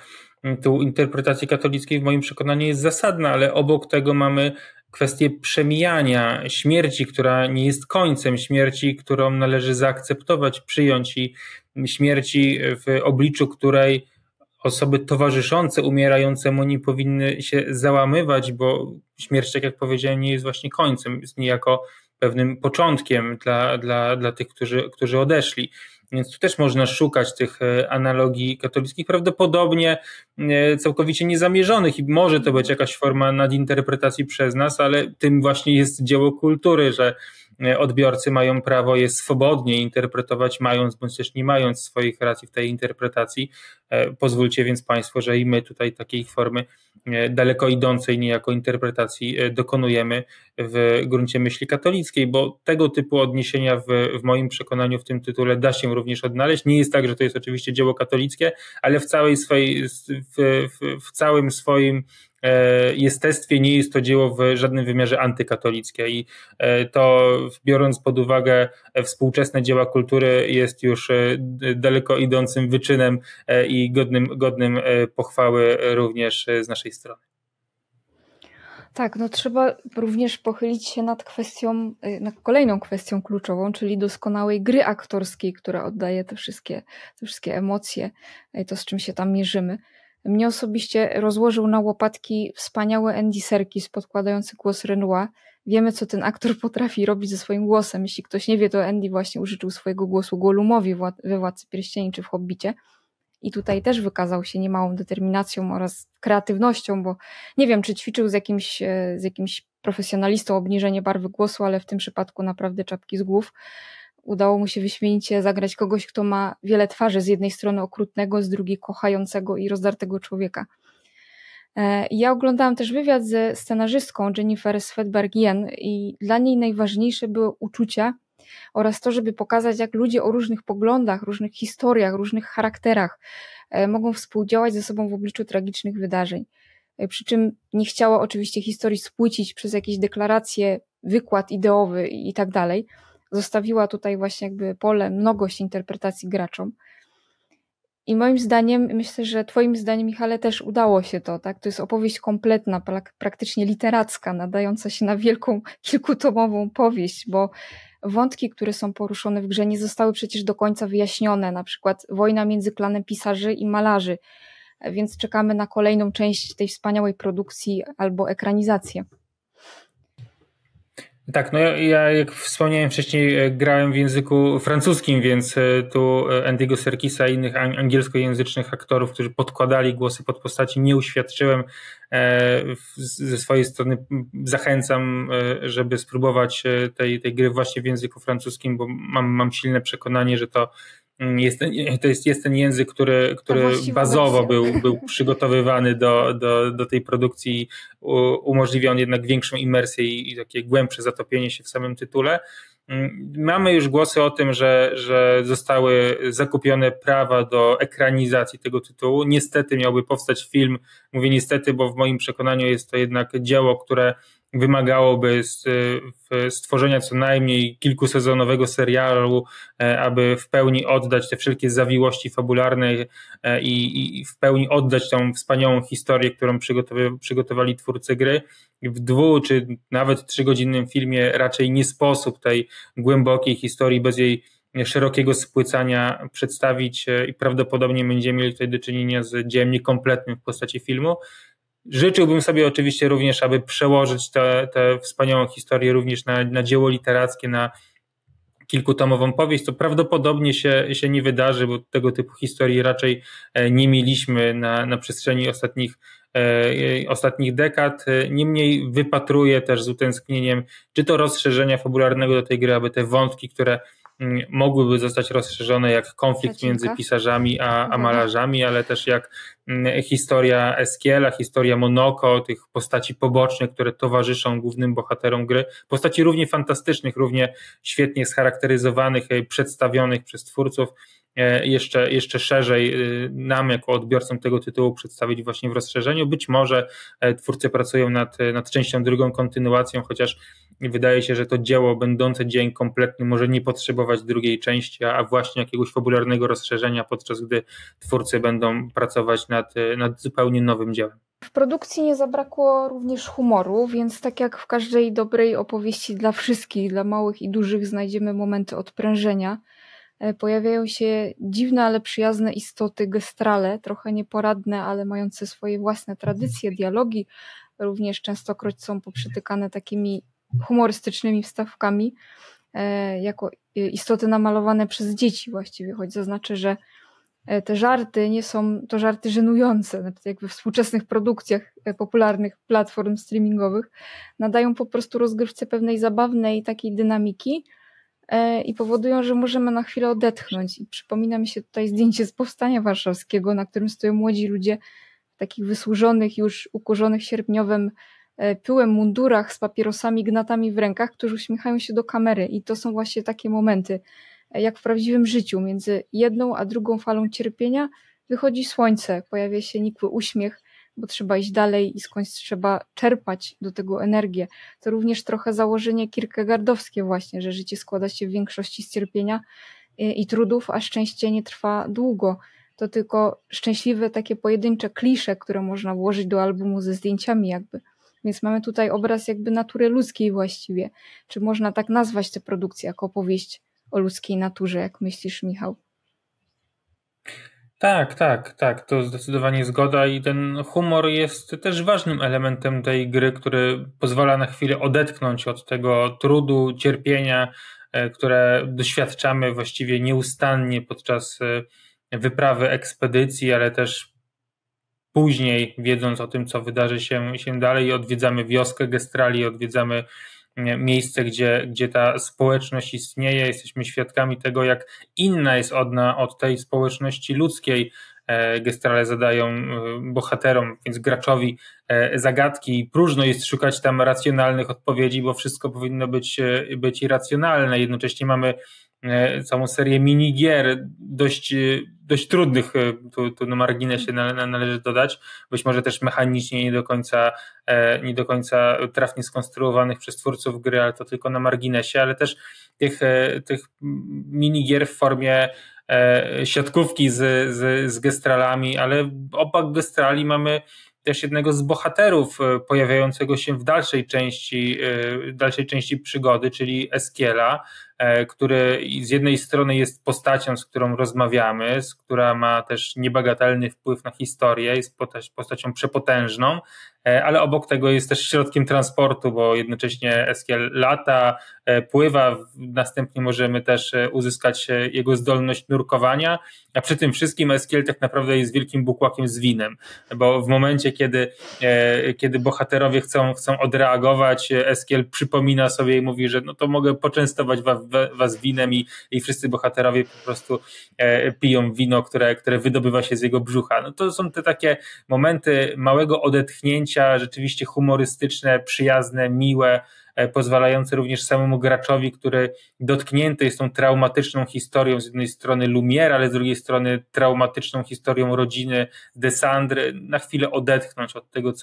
Speaker 3: tu interpretacji katolickiej w moim przekonaniu jest zasadna, ale obok tego mamy kwestię przemijania, śmierci, która nie jest końcem, śmierci, którą należy zaakceptować, przyjąć i śmierci w obliczu której osoby towarzyszące umierającemu nie powinny się załamywać, bo śmierć, tak jak powiedziałem, nie jest właśnie końcem, jest niejako pewnym początkiem dla tych, którzy odeszli. Więc tu też można szukać tych analogii katolickich, prawdopodobnie całkowicie niezamierzonych i może to być jakaś forma nadinterpretacji przez nas, ale tym właśnie jest dzieło kultury, odbiorcy mają prawo je swobodnie interpretować, mając bądź też nie mając swoich racji w tej interpretacji. Pozwólcie więc Państwo, że i my tutaj takiej formy daleko idącej niejako interpretacji dokonujemy w gruncie myśli katolickiej, bo tego typu odniesienia w moim przekonaniu w tym tytule da się również odnaleźć. Nie jest tak, że to jest oczywiście dzieło katolickie, ale w całym swoim jestestwie nie jest to dzieło w żadnym wymiarze antykatolickie i to, biorąc pod uwagę współczesne dzieła kultury, jest już daleko idącym wyczynem i godnym pochwały również z naszej strony.
Speaker 2: Tak, no trzeba również pochylić się nad kolejną kwestią kluczową, czyli doskonałej gry aktorskiej, która oddaje te wszystkie emocje, to z czym się tam mierzymy. Mnie osobiście rozłożył na łopatki wspaniały Andy Serkis podkładający głos Renoir. Wiemy, co ten aktor potrafi robić ze swoim głosem. Jeśli ktoś nie wie, to Andy właśnie użyczył swojego głosu Gollumowi we Władcy Pierścieni czy w Hobbicie. I tutaj też wykazał się niemałą determinacją oraz kreatywnością, bo nie wiem, czy ćwiczył z jakimś profesjonalistą obniżenie barwy głosu, ale w tym przypadku naprawdę czapki z głów. Udało mu się wyśmienicie zagrać kogoś, kto ma wiele twarzy, z jednej strony okrutnego, z drugiej kochającego i rozdartego człowieka. Ja oglądałam też wywiad ze scenarzystką Jennifer Svedberg-Jen i dla niej najważniejsze były uczucia oraz to, żeby pokazać, jak ludzie o różnych poglądach, różnych historiach, różnych charakterach mogą współdziałać ze sobą w obliczu tragicznych wydarzeń. Przy czym nie chciała oczywiście historii spłycić przez jakieś deklaracje, wykład ideowy i tak dalej. Zostawiła tutaj właśnie jakby pole, mnogość interpretacji graczom. I moim zdaniem, myślę, że twoim zdaniem, Michale, też udało się to, tak? To jest opowieść kompletna, praktycznie literacka, nadająca się na wielką, kilkutomową powieść, bo wątki, które są poruszone w grze, nie zostały przecież do końca wyjaśnione, na przykład wojna między klanem pisarzy i malarzy, więc czekamy na kolejną część tej wspaniałej produkcji albo ekranizację.
Speaker 3: Tak, no ja jak wspomniałem wcześniej, grałem w języku francuskim, więc tu Andy'ego Serkisa i innych angielskojęzycznych aktorów, którzy podkładali głosy pod postaci, nie uświadczyłem. Ze swojej strony zachęcam, żeby spróbować tej gry właśnie w języku francuskim, bo mam silne przekonanie, że to jest ten język, który bazowo był przygotowywany do tej produkcji, umożliwia on jednak większą imersję i takie głębsze zatopienie się w samym tytule. Mamy już głosy o tym, że zostały zakupione prawa do ekranizacji tego tytułu. Niestety miałby powstać film. Mówię niestety, bo w moim przekonaniu jest to jednak dzieło, które wymagałoby stworzenia co najmniej kilkusezonowego serialu, aby w pełni oddać te wszelkie zawiłości fabularne i w pełni oddać tą wspaniałą historię, którą przygotowali twórcy gry. W 2 czy nawet 3-godzinnym filmie raczej nie sposób tej głębokiej historii bez jej szerokiego spłycania przedstawić i prawdopodobnie będziemy mieli tutaj do czynienia z dziełem niekompletnym w postaci filmu. Życzyłbym sobie oczywiście również, aby przełożyć tę wspaniałą historię również na dzieło literackie, na kilkutomową powieść. To prawdopodobnie się nie wydarzy, bo tego typu historii raczej nie mieliśmy na przestrzeni ostatnich dekad. Niemniej wypatruję też z utęsknieniem, czy to rozszerzenia fabularnego do tej gry, aby te wątki, które mogłyby zostać rozszerzone, jak konflikt między pisarzami a malarzami, ale też jak historia Eskiela, historia Monoko, tych postaci pobocznych, które towarzyszą głównym bohaterom gry, postaci równie fantastycznych, równie świetnie scharakteryzowanych, przedstawionych przez twórców, jeszcze szerzej nam jako odbiorcom tego tytułu przedstawić właśnie w rozszerzeniu. Być może twórcy pracują nad częścią drugą, kontynuacją, chociaż wydaje się, że to dzieło będące dziełem kompletnym może nie potrzebować drugiej części, a właśnie jakiegoś fabularnego rozszerzenia, podczas gdy twórcy będą pracować nad zupełnie nowym dziełem.
Speaker 2: W produkcji nie zabrakło również humoru, więc tak jak w każdej dobrej opowieści dla wszystkich, dla małych i dużych, znajdziemy momenty odprężenia. Pojawiają się dziwne, ale przyjazne istoty gestrale, trochę nieporadne, ale mające swoje własne tradycje, dialogi. Również częstokroć są poprzytykane takimi humorystycznymi wstawkami, jako istoty namalowane przez dzieci właściwie, choć zaznaczę, że te żarty nie są to żarty żenujące, nawet jak we współczesnych produkcjach popularnych platform streamingowych, nadają po prostu rozgrywce pewnej zabawnej takiej dynamiki i powodują, że możemy na chwilę odetchnąć. I przypomina mi się tutaj zdjęcie z Powstania Warszawskiego, na którym stoją młodzi ludzie w takich wysłużonych, już ukurzonych sierpniowym pyłem mundurach z papierosami, gnatami w rękach, którzy uśmiechają się do kamery. I to są właśnie takie momenty, jak w prawdziwym życiu. Między jedną a drugą falą cierpienia wychodzi słońce, pojawia się nikły uśmiech, bo trzeba iść dalej i skądś trzeba czerpać do tego energię. To również trochę założenie kierkegaardowskie właśnie, że życie składa się w większości z cierpienia i trudów, a szczęście nie trwa długo. To tylko szczęśliwe takie pojedyncze klisze, które można włożyć do albumu ze zdjęciami jakby. Więc mamy tutaj obraz jakby natury ludzkiej właściwie. Czy można tak nazwać tę produkcję jako opowieść o ludzkiej naturze, jak myślisz, Michał?
Speaker 3: Tak, to zdecydowanie zgoda i ten humor jest też ważnym elementem tej gry, który pozwala na chwilę odetchnąć od tego trudu, cierpienia, które doświadczamy właściwie nieustannie podczas wyprawy ekspedycji, ale też później, wiedząc o tym, co wydarzy się dalej, odwiedzamy wioskę Gestrali, odwiedzamy miejsce, gdzie ta społeczność istnieje, jesteśmy świadkami tego, jak inna jest od tej społeczności ludzkiej. Gestrale zadają bohaterom, więc graczowi zagadki. Próżno jest szukać tam racjonalnych odpowiedzi, bo wszystko powinno być irracjonalne. Jednocześnie mamy całą serię minigier dość trudnych, tu na marginesie należy dodać, być może też mechanicznie nie do końca trafnie skonstruowanych przez twórców gry, ale to tylko na marginesie, ale też tych minigier w formie siatkówki z gestralami, ale obok gestrali mamy też jednego z bohaterów pojawiającego się w dalszej części przygody, czyli Eskiela, który z jednej strony jest postacią, z którą rozmawiamy, która ma też niebagatelny wpływ na historię, jest postacią przepotężną, ale obok tego jest też środkiem transportu, bo jednocześnie Eskiel lata, pływa, następnie możemy też uzyskać jego zdolność nurkowania, a przy tym wszystkim Eskiel tak naprawdę jest wielkim bukłakiem z winem, bo w momencie, kiedy bohaterowie chcą odreagować, Eskiel przypomina sobie i mówi, że no to mogę poczęstować was winem i wszyscy bohaterowie po prostu piją wino, które wydobywa się z jego brzucha. No to są te takie momenty małego odetchnięcia, rzeczywiście humorystyczne, przyjazne, miłe, pozwalające również samemu graczowi, który dotknięty jest tą traumatyczną historią, z jednej strony Lumière, ale z drugiej strony traumatyczną historią rodziny Desandre, na chwilę odetchnąć od tego,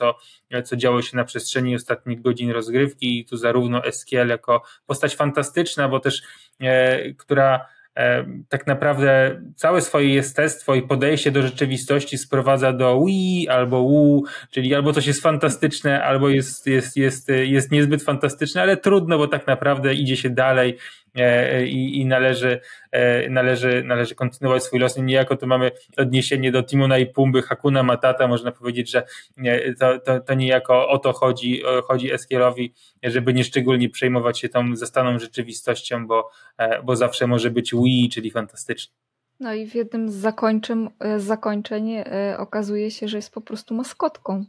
Speaker 3: co działo się na przestrzeni ostatnich godzin rozgrywki. I tu zarówno Eskiel jako postać fantastyczna, bo też która tak naprawdę całe swoje jestestwo i podejście do rzeczywistości sprowadza do ui albo wu, czyli albo coś jest fantastyczne, albo jest niezbyt fantastyczne, ale trudno, bo tak naprawdę idzie się dalej i należy kontynuować swój los. Niejako tu mamy odniesienie do Timona i Pumby, Hakuna Matata, można powiedzieć, że to niejako o to chodzi Eskielowi, żeby nieszczególnie przejmować się tą zastaną rzeczywistością, bo zawsze może być Wii, czyli fantastyczny.
Speaker 2: No i w jednym z zakończeń okazuje się, że jest po prostu maskotką.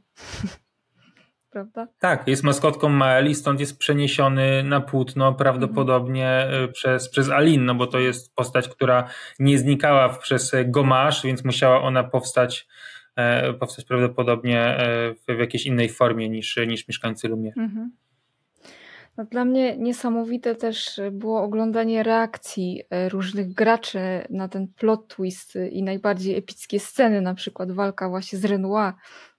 Speaker 2: Prawda?
Speaker 3: Tak, jest maskotką Maeli, stąd jest przeniesiony na płótno prawdopodobnie przez Aline, no bo to jest postać, która nie znikała przez Gomage, więc musiała ona powstać prawdopodobnie w jakiejś innej formie niż mieszkańcy Lumière.
Speaker 2: No, dla mnie niesamowite też było oglądanie reakcji różnych graczy na ten plot twist i najbardziej epickie sceny, na przykład walka właśnie z Renoir,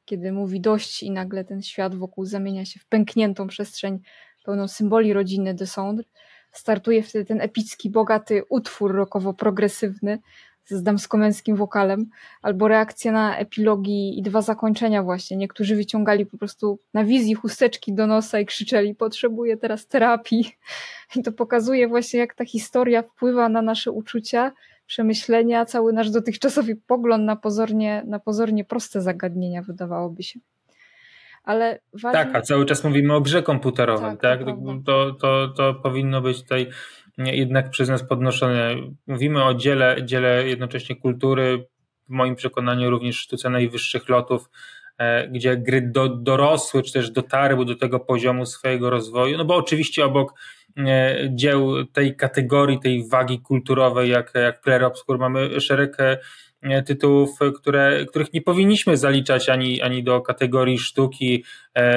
Speaker 2: kiedy mówi dość i nagle ten świat wokół zamienia się w pękniętą przestrzeń pełną symboli rodziny Desandre. Startuje wtedy ten epicki, bogaty utwór rockowo-progresywny z damsko-męskim wokalem, albo reakcje na epilogi i 2 zakończenia właśnie. Niektórzy wyciągali po prostu na wizji chusteczki do nosa i krzyczeli: potrzebuję teraz terapii. I to pokazuje właśnie, jak ta historia wpływa na nasze uczucia, przemyślenia, cały nasz dotychczasowy pogląd na pozornie proste zagadnienia, wydawałoby się. Ale ważne...
Speaker 3: Tak, a cały czas mówimy o grze komputerowej, tak? To powinno być tutaj jednak przez nas podnoszone. Mówimy o dziele jednocześnie kultury, w moim przekonaniu również sztuce najwyższych lotów, gdzie gry dorosły, czy też dotarły do tego poziomu swojego rozwoju, no bo oczywiście obok dzieł tej kategorii, tej wagi kulturowej jak Clair Obscur mamy szereg tytułów, których nie powinniśmy zaliczać ani do kategorii sztuki,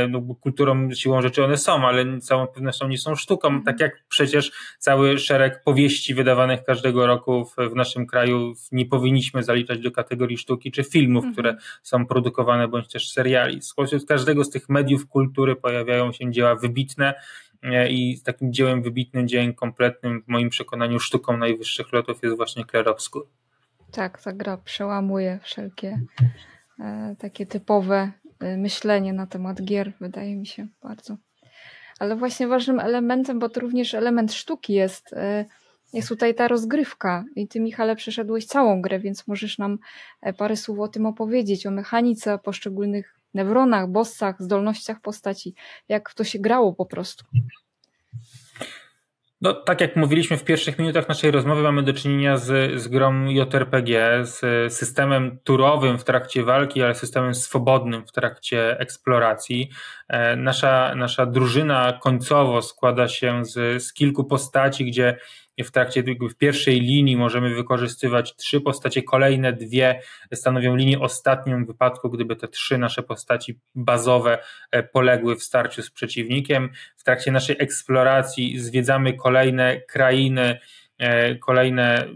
Speaker 3: no bo kulturą siłą rzeczy one są, ale całą pewnością nie są sztuką, tak jak przecież cały szereg powieści wydawanych każdego roku w naszym kraju nie powinniśmy zaliczać do kategorii sztuki, czy filmów, które są produkowane, bądź też seriali. Spośród każdego z tych mediów kultury pojawiają się dzieła wybitne, i takim dziełem wybitnym, dziełem kompletnym, w moim przekonaniu sztuką najwyższych lotów jest właśnie Clair Obscur.
Speaker 2: Tak, ta gra przełamuje wszelkie takie typowe myślenie na temat gier, wydaje mi się bardzo. Ale właśnie ważnym elementem, bo to również element sztuki jest tutaj ta rozgrywka. I ty, Michale, przeszedłeś całą grę, więc możesz nam parę słów o tym opowiedzieć, o mechanice, o poszczególnych newronach, bossach, zdolnościach postaci, jak w to się grało po prostu.
Speaker 3: No, tak jak mówiliśmy w pierwszych minutach naszej rozmowy, mamy do czynienia z grą JRPG, z systemem turowym w trakcie walki, ale systemem swobodnym w trakcie eksploracji. Nasza drużyna końcowo składa się z kilku postaci, gdzie w pierwszej linii możemy wykorzystywać 3 postacie, kolejne 2 stanowią linię ostatnią w wypadku, gdyby te 3 nasze postaci bazowe poległy w starciu z przeciwnikiem. W trakcie naszej eksploracji zwiedzamy kolejne krainy, kolejne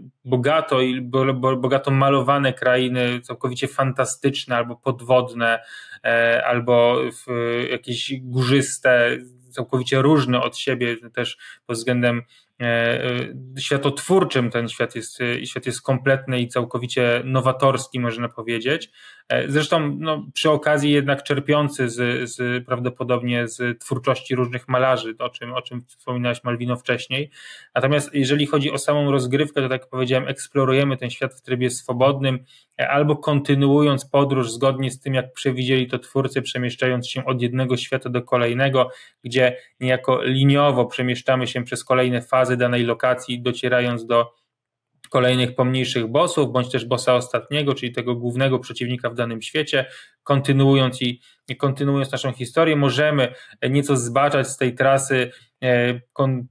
Speaker 3: bogato malowane krainy, całkowicie fantastyczne albo podwodne, albo jakieś górzyste, całkowicie różne od siebie, też pod względem światotwórczym ten świat jest kompletny i całkowicie nowatorski, można powiedzieć. Zresztą przy okazji jednak czerpiący prawdopodobnie z twórczości różnych malarzy, o czym wspominałeś, Malwino, wcześniej. Natomiast jeżeli chodzi o samą rozgrywkę, to tak jak powiedziałem, eksplorujemy ten świat w trybie swobodnym, albo kontynuując podróż zgodnie z tym, jak przewidzieli to twórcy, przemieszczając się od jednego świata do kolejnego, gdzie niejako liniowo przemieszczamy się przez kolejne fazy danej lokacji, docierając do kolejnych pomniejszych bossów, bądź też bossa ostatniego, czyli tego głównego przeciwnika w danym świecie. Kontynuując naszą historię, możemy nieco zbaczać z tej trasy,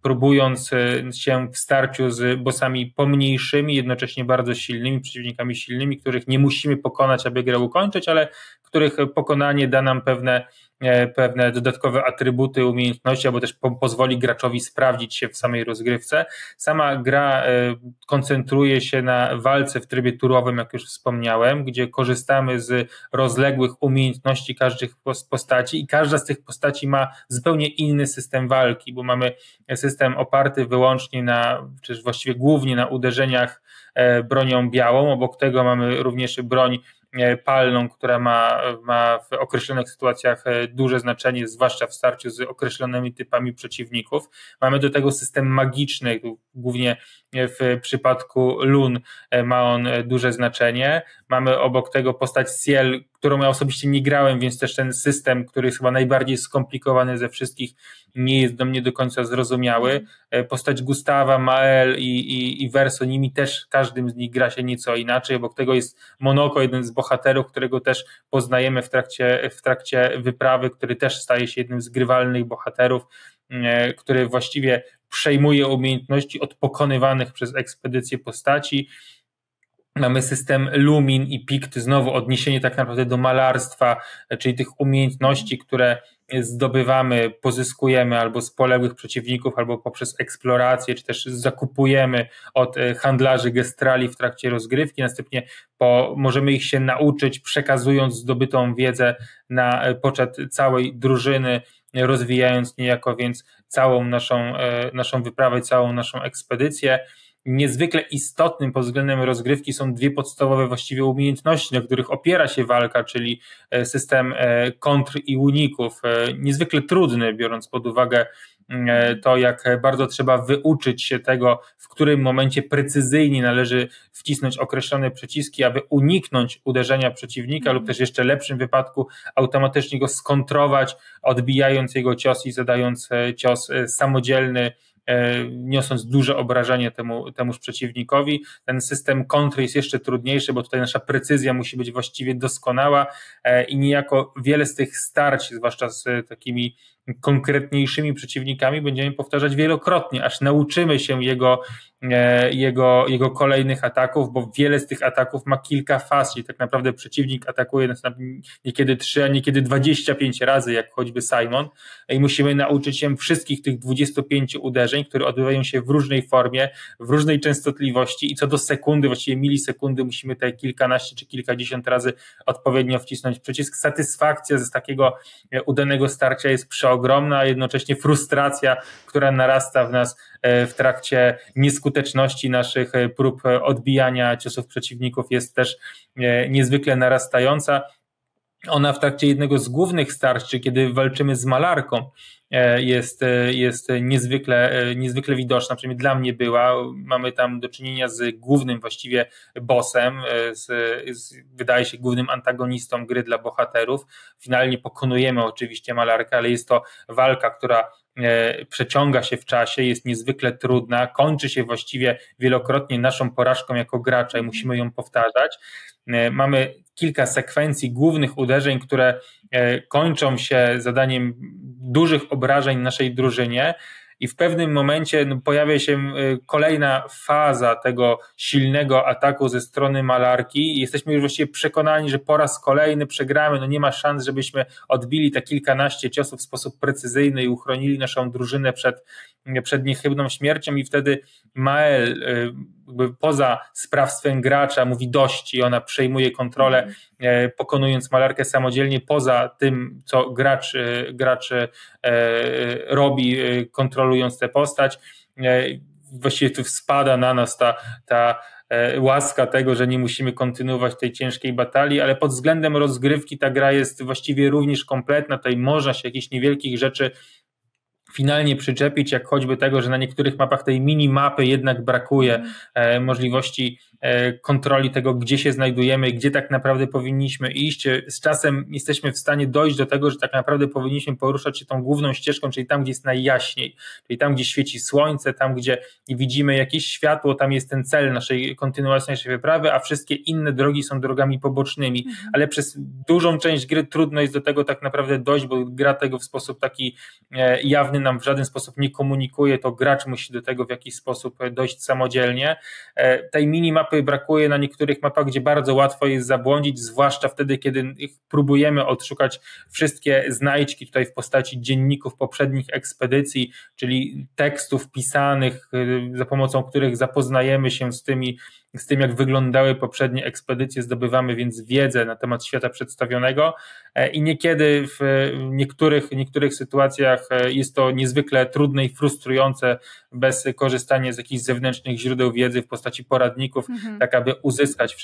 Speaker 3: próbując się w starciu z bossami pomniejszymi, jednocześnie bardzo silnymi, przeciwnikami silnymi, których nie musimy pokonać, aby grę ukończyć, ale których pokonanie da nam pewne dodatkowe atrybuty, umiejętności, albo też pozwoli graczowi sprawdzić się w samej rozgrywce. Sama gra koncentruje się na walce w trybie turowym, jak już wspomniałem, gdzie korzystamy z rozległych umiejętności każdej postaci i każda z tych postaci ma zupełnie inny system walki, bo mamy system oparty wyłącznie czy właściwie głównie na uderzeniach bronią białą, obok tego mamy również broń palną, która ma w określonych sytuacjach duże znaczenie, zwłaszcza w starciu z określonymi typami przeciwników. Mamy do tego system magiczny, głównie w przypadku Lun ma on duże znaczenie. Mamy obok tego postać Ciel, którą ja osobiście nie grałem, więc też ten system, który jest chyba najbardziej skomplikowany ze wszystkich, nie jest do mnie do końca zrozumiały. Postać Gustawa, Mael i Verso, nimi też każdym z nich gra się nieco inaczej. Obok tego jest Monoko, jeden z bohaterów, którego też poznajemy w trakcie wyprawy, który też staje się jednym z grywalnych bohaterów, który właściwie przejmuje umiejętności od pokonywanych przez ekspedycję postaci. Mamy system Lumin i Pict, znowu odniesienie tak naprawdę do malarstwa, czyli tych umiejętności, które zdobywamy, pozyskujemy albo z poległych przeciwników, albo poprzez eksplorację, czy też zakupujemy od handlarzy gestrali w trakcie rozgrywki. Następnie możemy ich się nauczyć, przekazując zdobytą wiedzę na poczet całej drużyny, rozwijając niejako więc całą naszą wyprawę, całą naszą ekspedycję. Niezwykle istotnym pod względem rozgrywki są 2 podstawowe właściwie umiejętności, na których opiera się walka, czyli system kontr i uników. Niezwykle trudny, biorąc pod uwagę to, jak bardzo trzeba wyuczyć się tego, w którym momencie precyzyjnie należy wcisnąć określone przyciski, aby uniknąć uderzenia przeciwnika lub też jeszcze lepszym wypadku automatycznie go skontrować, odbijając jego cios i zadając cios samodzielny niosąc duże obrażenie temuż przeciwnikowi. Ten system kontry jest jeszcze trudniejszy, bo tutaj nasza precyzja musi być właściwie doskonała i niejako wiele z tych starć, zwłaszcza z takimi konkretniejszymi przeciwnikami, będziemy powtarzać wielokrotnie, aż nauczymy się jego kolejnych ataków, bo wiele z tych ataków ma kilka faz, czyli tak naprawdę przeciwnik atakuje nas niekiedy 3, a niekiedy 25 razy, jak choćby Simon, i musimy nauczyć się wszystkich tych 25 uderzeń, które odbywają się w różnej formie, w różnej częstotliwości i co do sekundy, właściwie milisekundy musimy te kilkanaście czy kilkadziesiąt razy odpowiednio wcisnąć przycisk. Satysfakcja z takiego udanego starcia jest przeogromna, a jednocześnie frustracja, która narasta w nas w trakcie nieskuteczności naszych prób odbijania ciosów przeciwników jest też niezwykle narastająca. Ona w trakcie jednego z głównych starć, czy kiedy walczymy z malarką, jest niezwykle widoczna, przynajmniej dla mnie była. Mamy tam do czynienia z głównym właściwie bossem, wydaje się głównym antagonistą gry dla bohaterów. Finalnie pokonujemy oczywiście malarkę, ale jest to walka, która przeciąga się w czasie, jest niezwykle trudna, kończy się właściwie wielokrotnie naszą porażką jako gracza i musimy ją powtarzać. Mamy kilka sekwencji głównych uderzeń, które kończą się zadaniem dużych obrażeń naszej drużynie i w pewnym momencie pojawia się kolejna faza tego silnego ataku ze strony malarki i jesteśmy już właściwie przekonani, że po raz kolejny przegramy, nie ma szans, żebyśmy odbili te kilkanaście ciosów w sposób precyzyjny i uchronili naszą drużynę przed niechybną śmiercią i wtedy Mael poza sprawstwem gracza mówi dość i ona przejmuje kontrolę, pokonując malarkę samodzielnie, poza tym, co gracz robi, kontrolując tę postać. Właściwie tu spada na nas ta łaska tego, że nie musimy kontynuować tej ciężkiej batalii, ale pod względem rozgrywki ta gra jest właściwie również kompletna. Tutaj można się jakichś niewielkich rzeczy finalnie przyczepić, jak choćby tego, że na niektórych mapach tej minimapy jednak brakuje możliwości kontroli tego, gdzie się znajdujemy, gdzie tak naprawdę powinniśmy iść. Z czasem jesteśmy w stanie dojść do tego, że tak naprawdę powinniśmy poruszać się tą główną ścieżką, czyli tam, gdzie jest najjaśniej, czyli tam, gdzie świeci słońce, tam, gdzie widzimy jakieś światło, tam jest ten cel naszej kontynuacji naszej wyprawy, a wszystkie inne drogi są drogami pobocznymi, ale przez dużą część gry trudno jest do tego tak naprawdę dojść, bo gra tego w sposób taki jawny nam w żaden sposób nie komunikuje, to gracz musi do tego w jakiś sposób dojść samodzielnie. Tej minimapy brakuje na niektórych mapach, gdzie bardzo łatwo jest zabłądzić, zwłaszcza wtedy, kiedy próbujemy odszukać wszystkie znajdźki tutaj w postaci dzienników poprzednich ekspedycji, czyli tekstów pisanych, za pomocą których zapoznajemy się z tym, jak wyglądały poprzednie ekspedycje, zdobywamy więc wiedzę na temat świata przedstawionego i niekiedy w niektórych sytuacjach jest to niezwykle trudne i frustrujące bez korzystania z jakichś zewnętrznych źródeł wiedzy w postaci poradników, tak aby uzyskać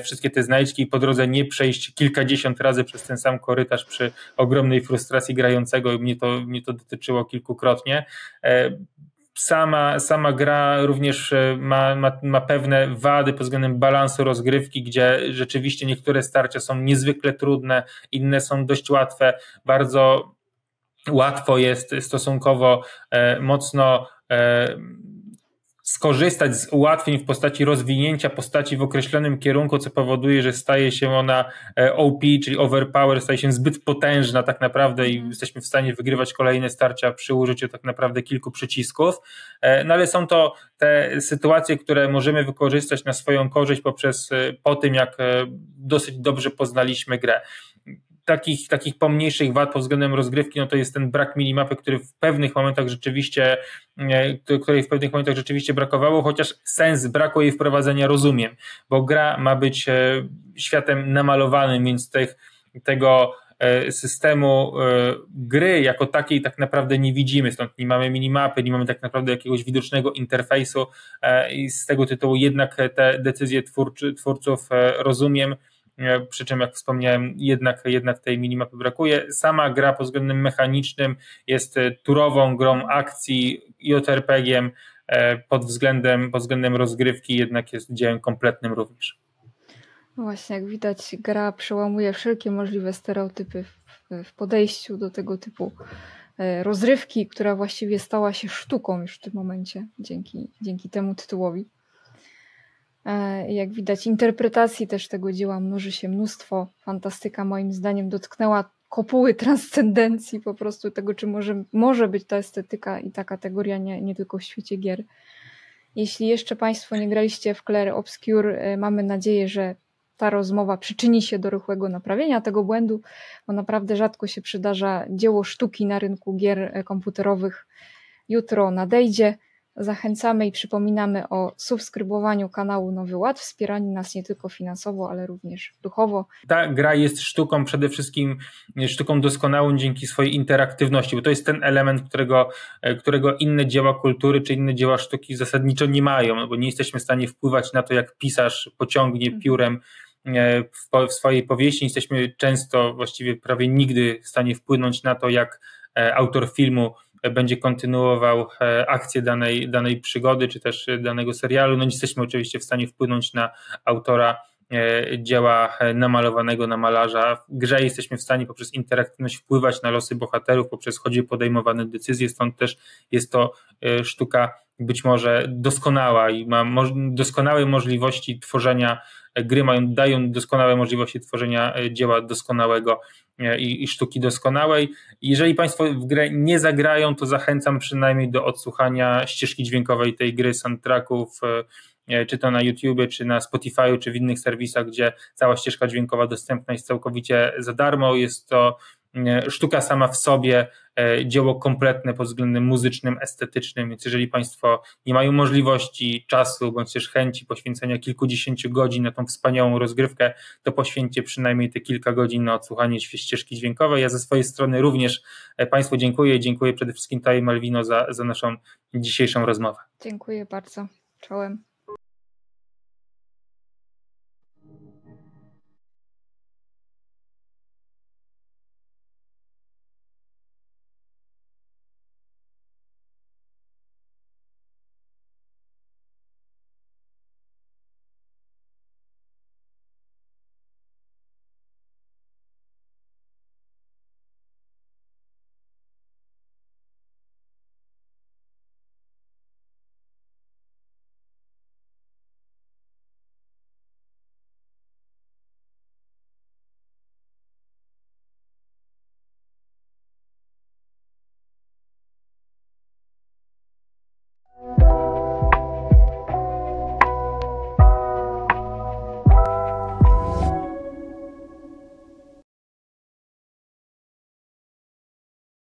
Speaker 3: wszystkie te znajdźki i po drodze nie przejść kilkadziesiąt razy przez ten sam korytarz przy ogromnej frustracji grającego. Mnie to dotyczyło kilkukrotnie. Sama gra również ma pewne wady pod względem balansu rozgrywki, gdzie rzeczywiście niektóre starcia są niezwykle trudne, inne są dość łatwe. Bardzo łatwo jest stosunkowo mocno skorzystać z ułatwień w postaci rozwinięcia postaci w określonym kierunku, co powoduje, że staje się ona OP, czyli overpower, staje się zbyt potężna tak naprawdę i jesteśmy w stanie wygrywać kolejne starcia przy użyciu tak naprawdę kilku przycisków, no ale są to te sytuacje, które możemy wykorzystać na swoją korzyść po tym, jak dosyć dobrze poznaliśmy grę. Takich pomniejszych wad pod względem rozgrywki, no to jest ten brak minimapy, której w pewnych momentach rzeczywiście brakowało, chociaż sens braku jej wprowadzenia rozumiem, bo gra ma być światem namalowanym, więc tego systemu gry jako takiej tak naprawdę nie widzimy, stąd nie mamy minimapy, nie mamy tak naprawdę jakiegoś widocznego interfejsu i z tego tytułu jednak te decyzje twórców rozumiem, przy czym jak wspomniałem jednak tej minimapy brakuje. Sama gra pod względem mechanicznym jest turową grą akcji i JRPG-iem, pod względem rozgrywki jednak jest dziełem kompletnym również.
Speaker 2: Właśnie, jak widać, gra przełamuje wszelkie możliwe stereotypy w podejściu do tego typu rozrywki, która właściwie stała się sztuką już w tym momencie, dzięki temu tytułowi. Jak widać, interpretacji też tego dzieła mnoży się mnóstwo. Fantastyka moim zdaniem dotknęła kopuły transcendencji po prostu tego, czy może być ta estetyka i ta kategoria nie tylko w świecie gier. Jeśli jeszcze Państwo nie graliście w Clair Obscur, mamy nadzieję, że ta rozmowa przyczyni się do rychłego naprawienia tego błędu, bo naprawdę rzadko się przydarza dzieło sztuki na rynku gier komputerowych. Jutro nadejdzie. Zachęcamy i przypominamy o subskrybowaniu kanału Nowy Ład, wspieraniu nas nie tylko finansowo, ale również duchowo.
Speaker 3: Ta gra jest sztuką, przede wszystkim sztuką doskonałą dzięki swojej interaktywności, bo to jest ten element, którego inne dzieła kultury czy inne dzieła sztuki zasadniczo nie mają, no bo nie jesteśmy w stanie wpływać na to, jak pisarz pociągnie piórem w swojej powieści. Jesteśmy często, właściwie prawie nigdy w stanie wpłynąć na to, jak autor filmu będzie kontynuował akcję danej przygody, czy też danego serialu. No nie jesteśmy oczywiście w stanie wpłynąć na autora dzieła namalowanego na malarza. W grze jesteśmy w stanie poprzez interaktywność wpływać na losy bohaterów, poprzez choćby podejmowane decyzje, stąd też jest to sztuka być może doskonała i ma doskonałe możliwości tworzenia gry, dają doskonałe możliwości tworzenia dzieła doskonałego i sztuki doskonałej. Jeżeli Państwo w grę nie zagrają, to zachęcam przynajmniej do odsłuchania ścieżki dźwiękowej tej gry, soundtracków, czy to na YouTubie, czy na Spotify'u, czy w innych serwisach, gdzie cała ścieżka dźwiękowa dostępna jest całkowicie za darmo. Jest to sztuka sama w sobie, dzieło kompletne pod względem muzycznym, estetycznym, więc jeżeli Państwo nie mają możliwości, czasu, bądź też chęci poświęcenia kilkudziesięciu godzin na tą wspaniałą rozgrywkę, to poświęćcie przynajmniej te kilka godzin na odsłuchanie ścieżki dźwiękowej. Ja ze swojej strony również Państwu dziękuję przede wszystkim Tobie, Malwino, za naszą dzisiejszą rozmowę.
Speaker 2: Dziękuję bardzo. Czołem.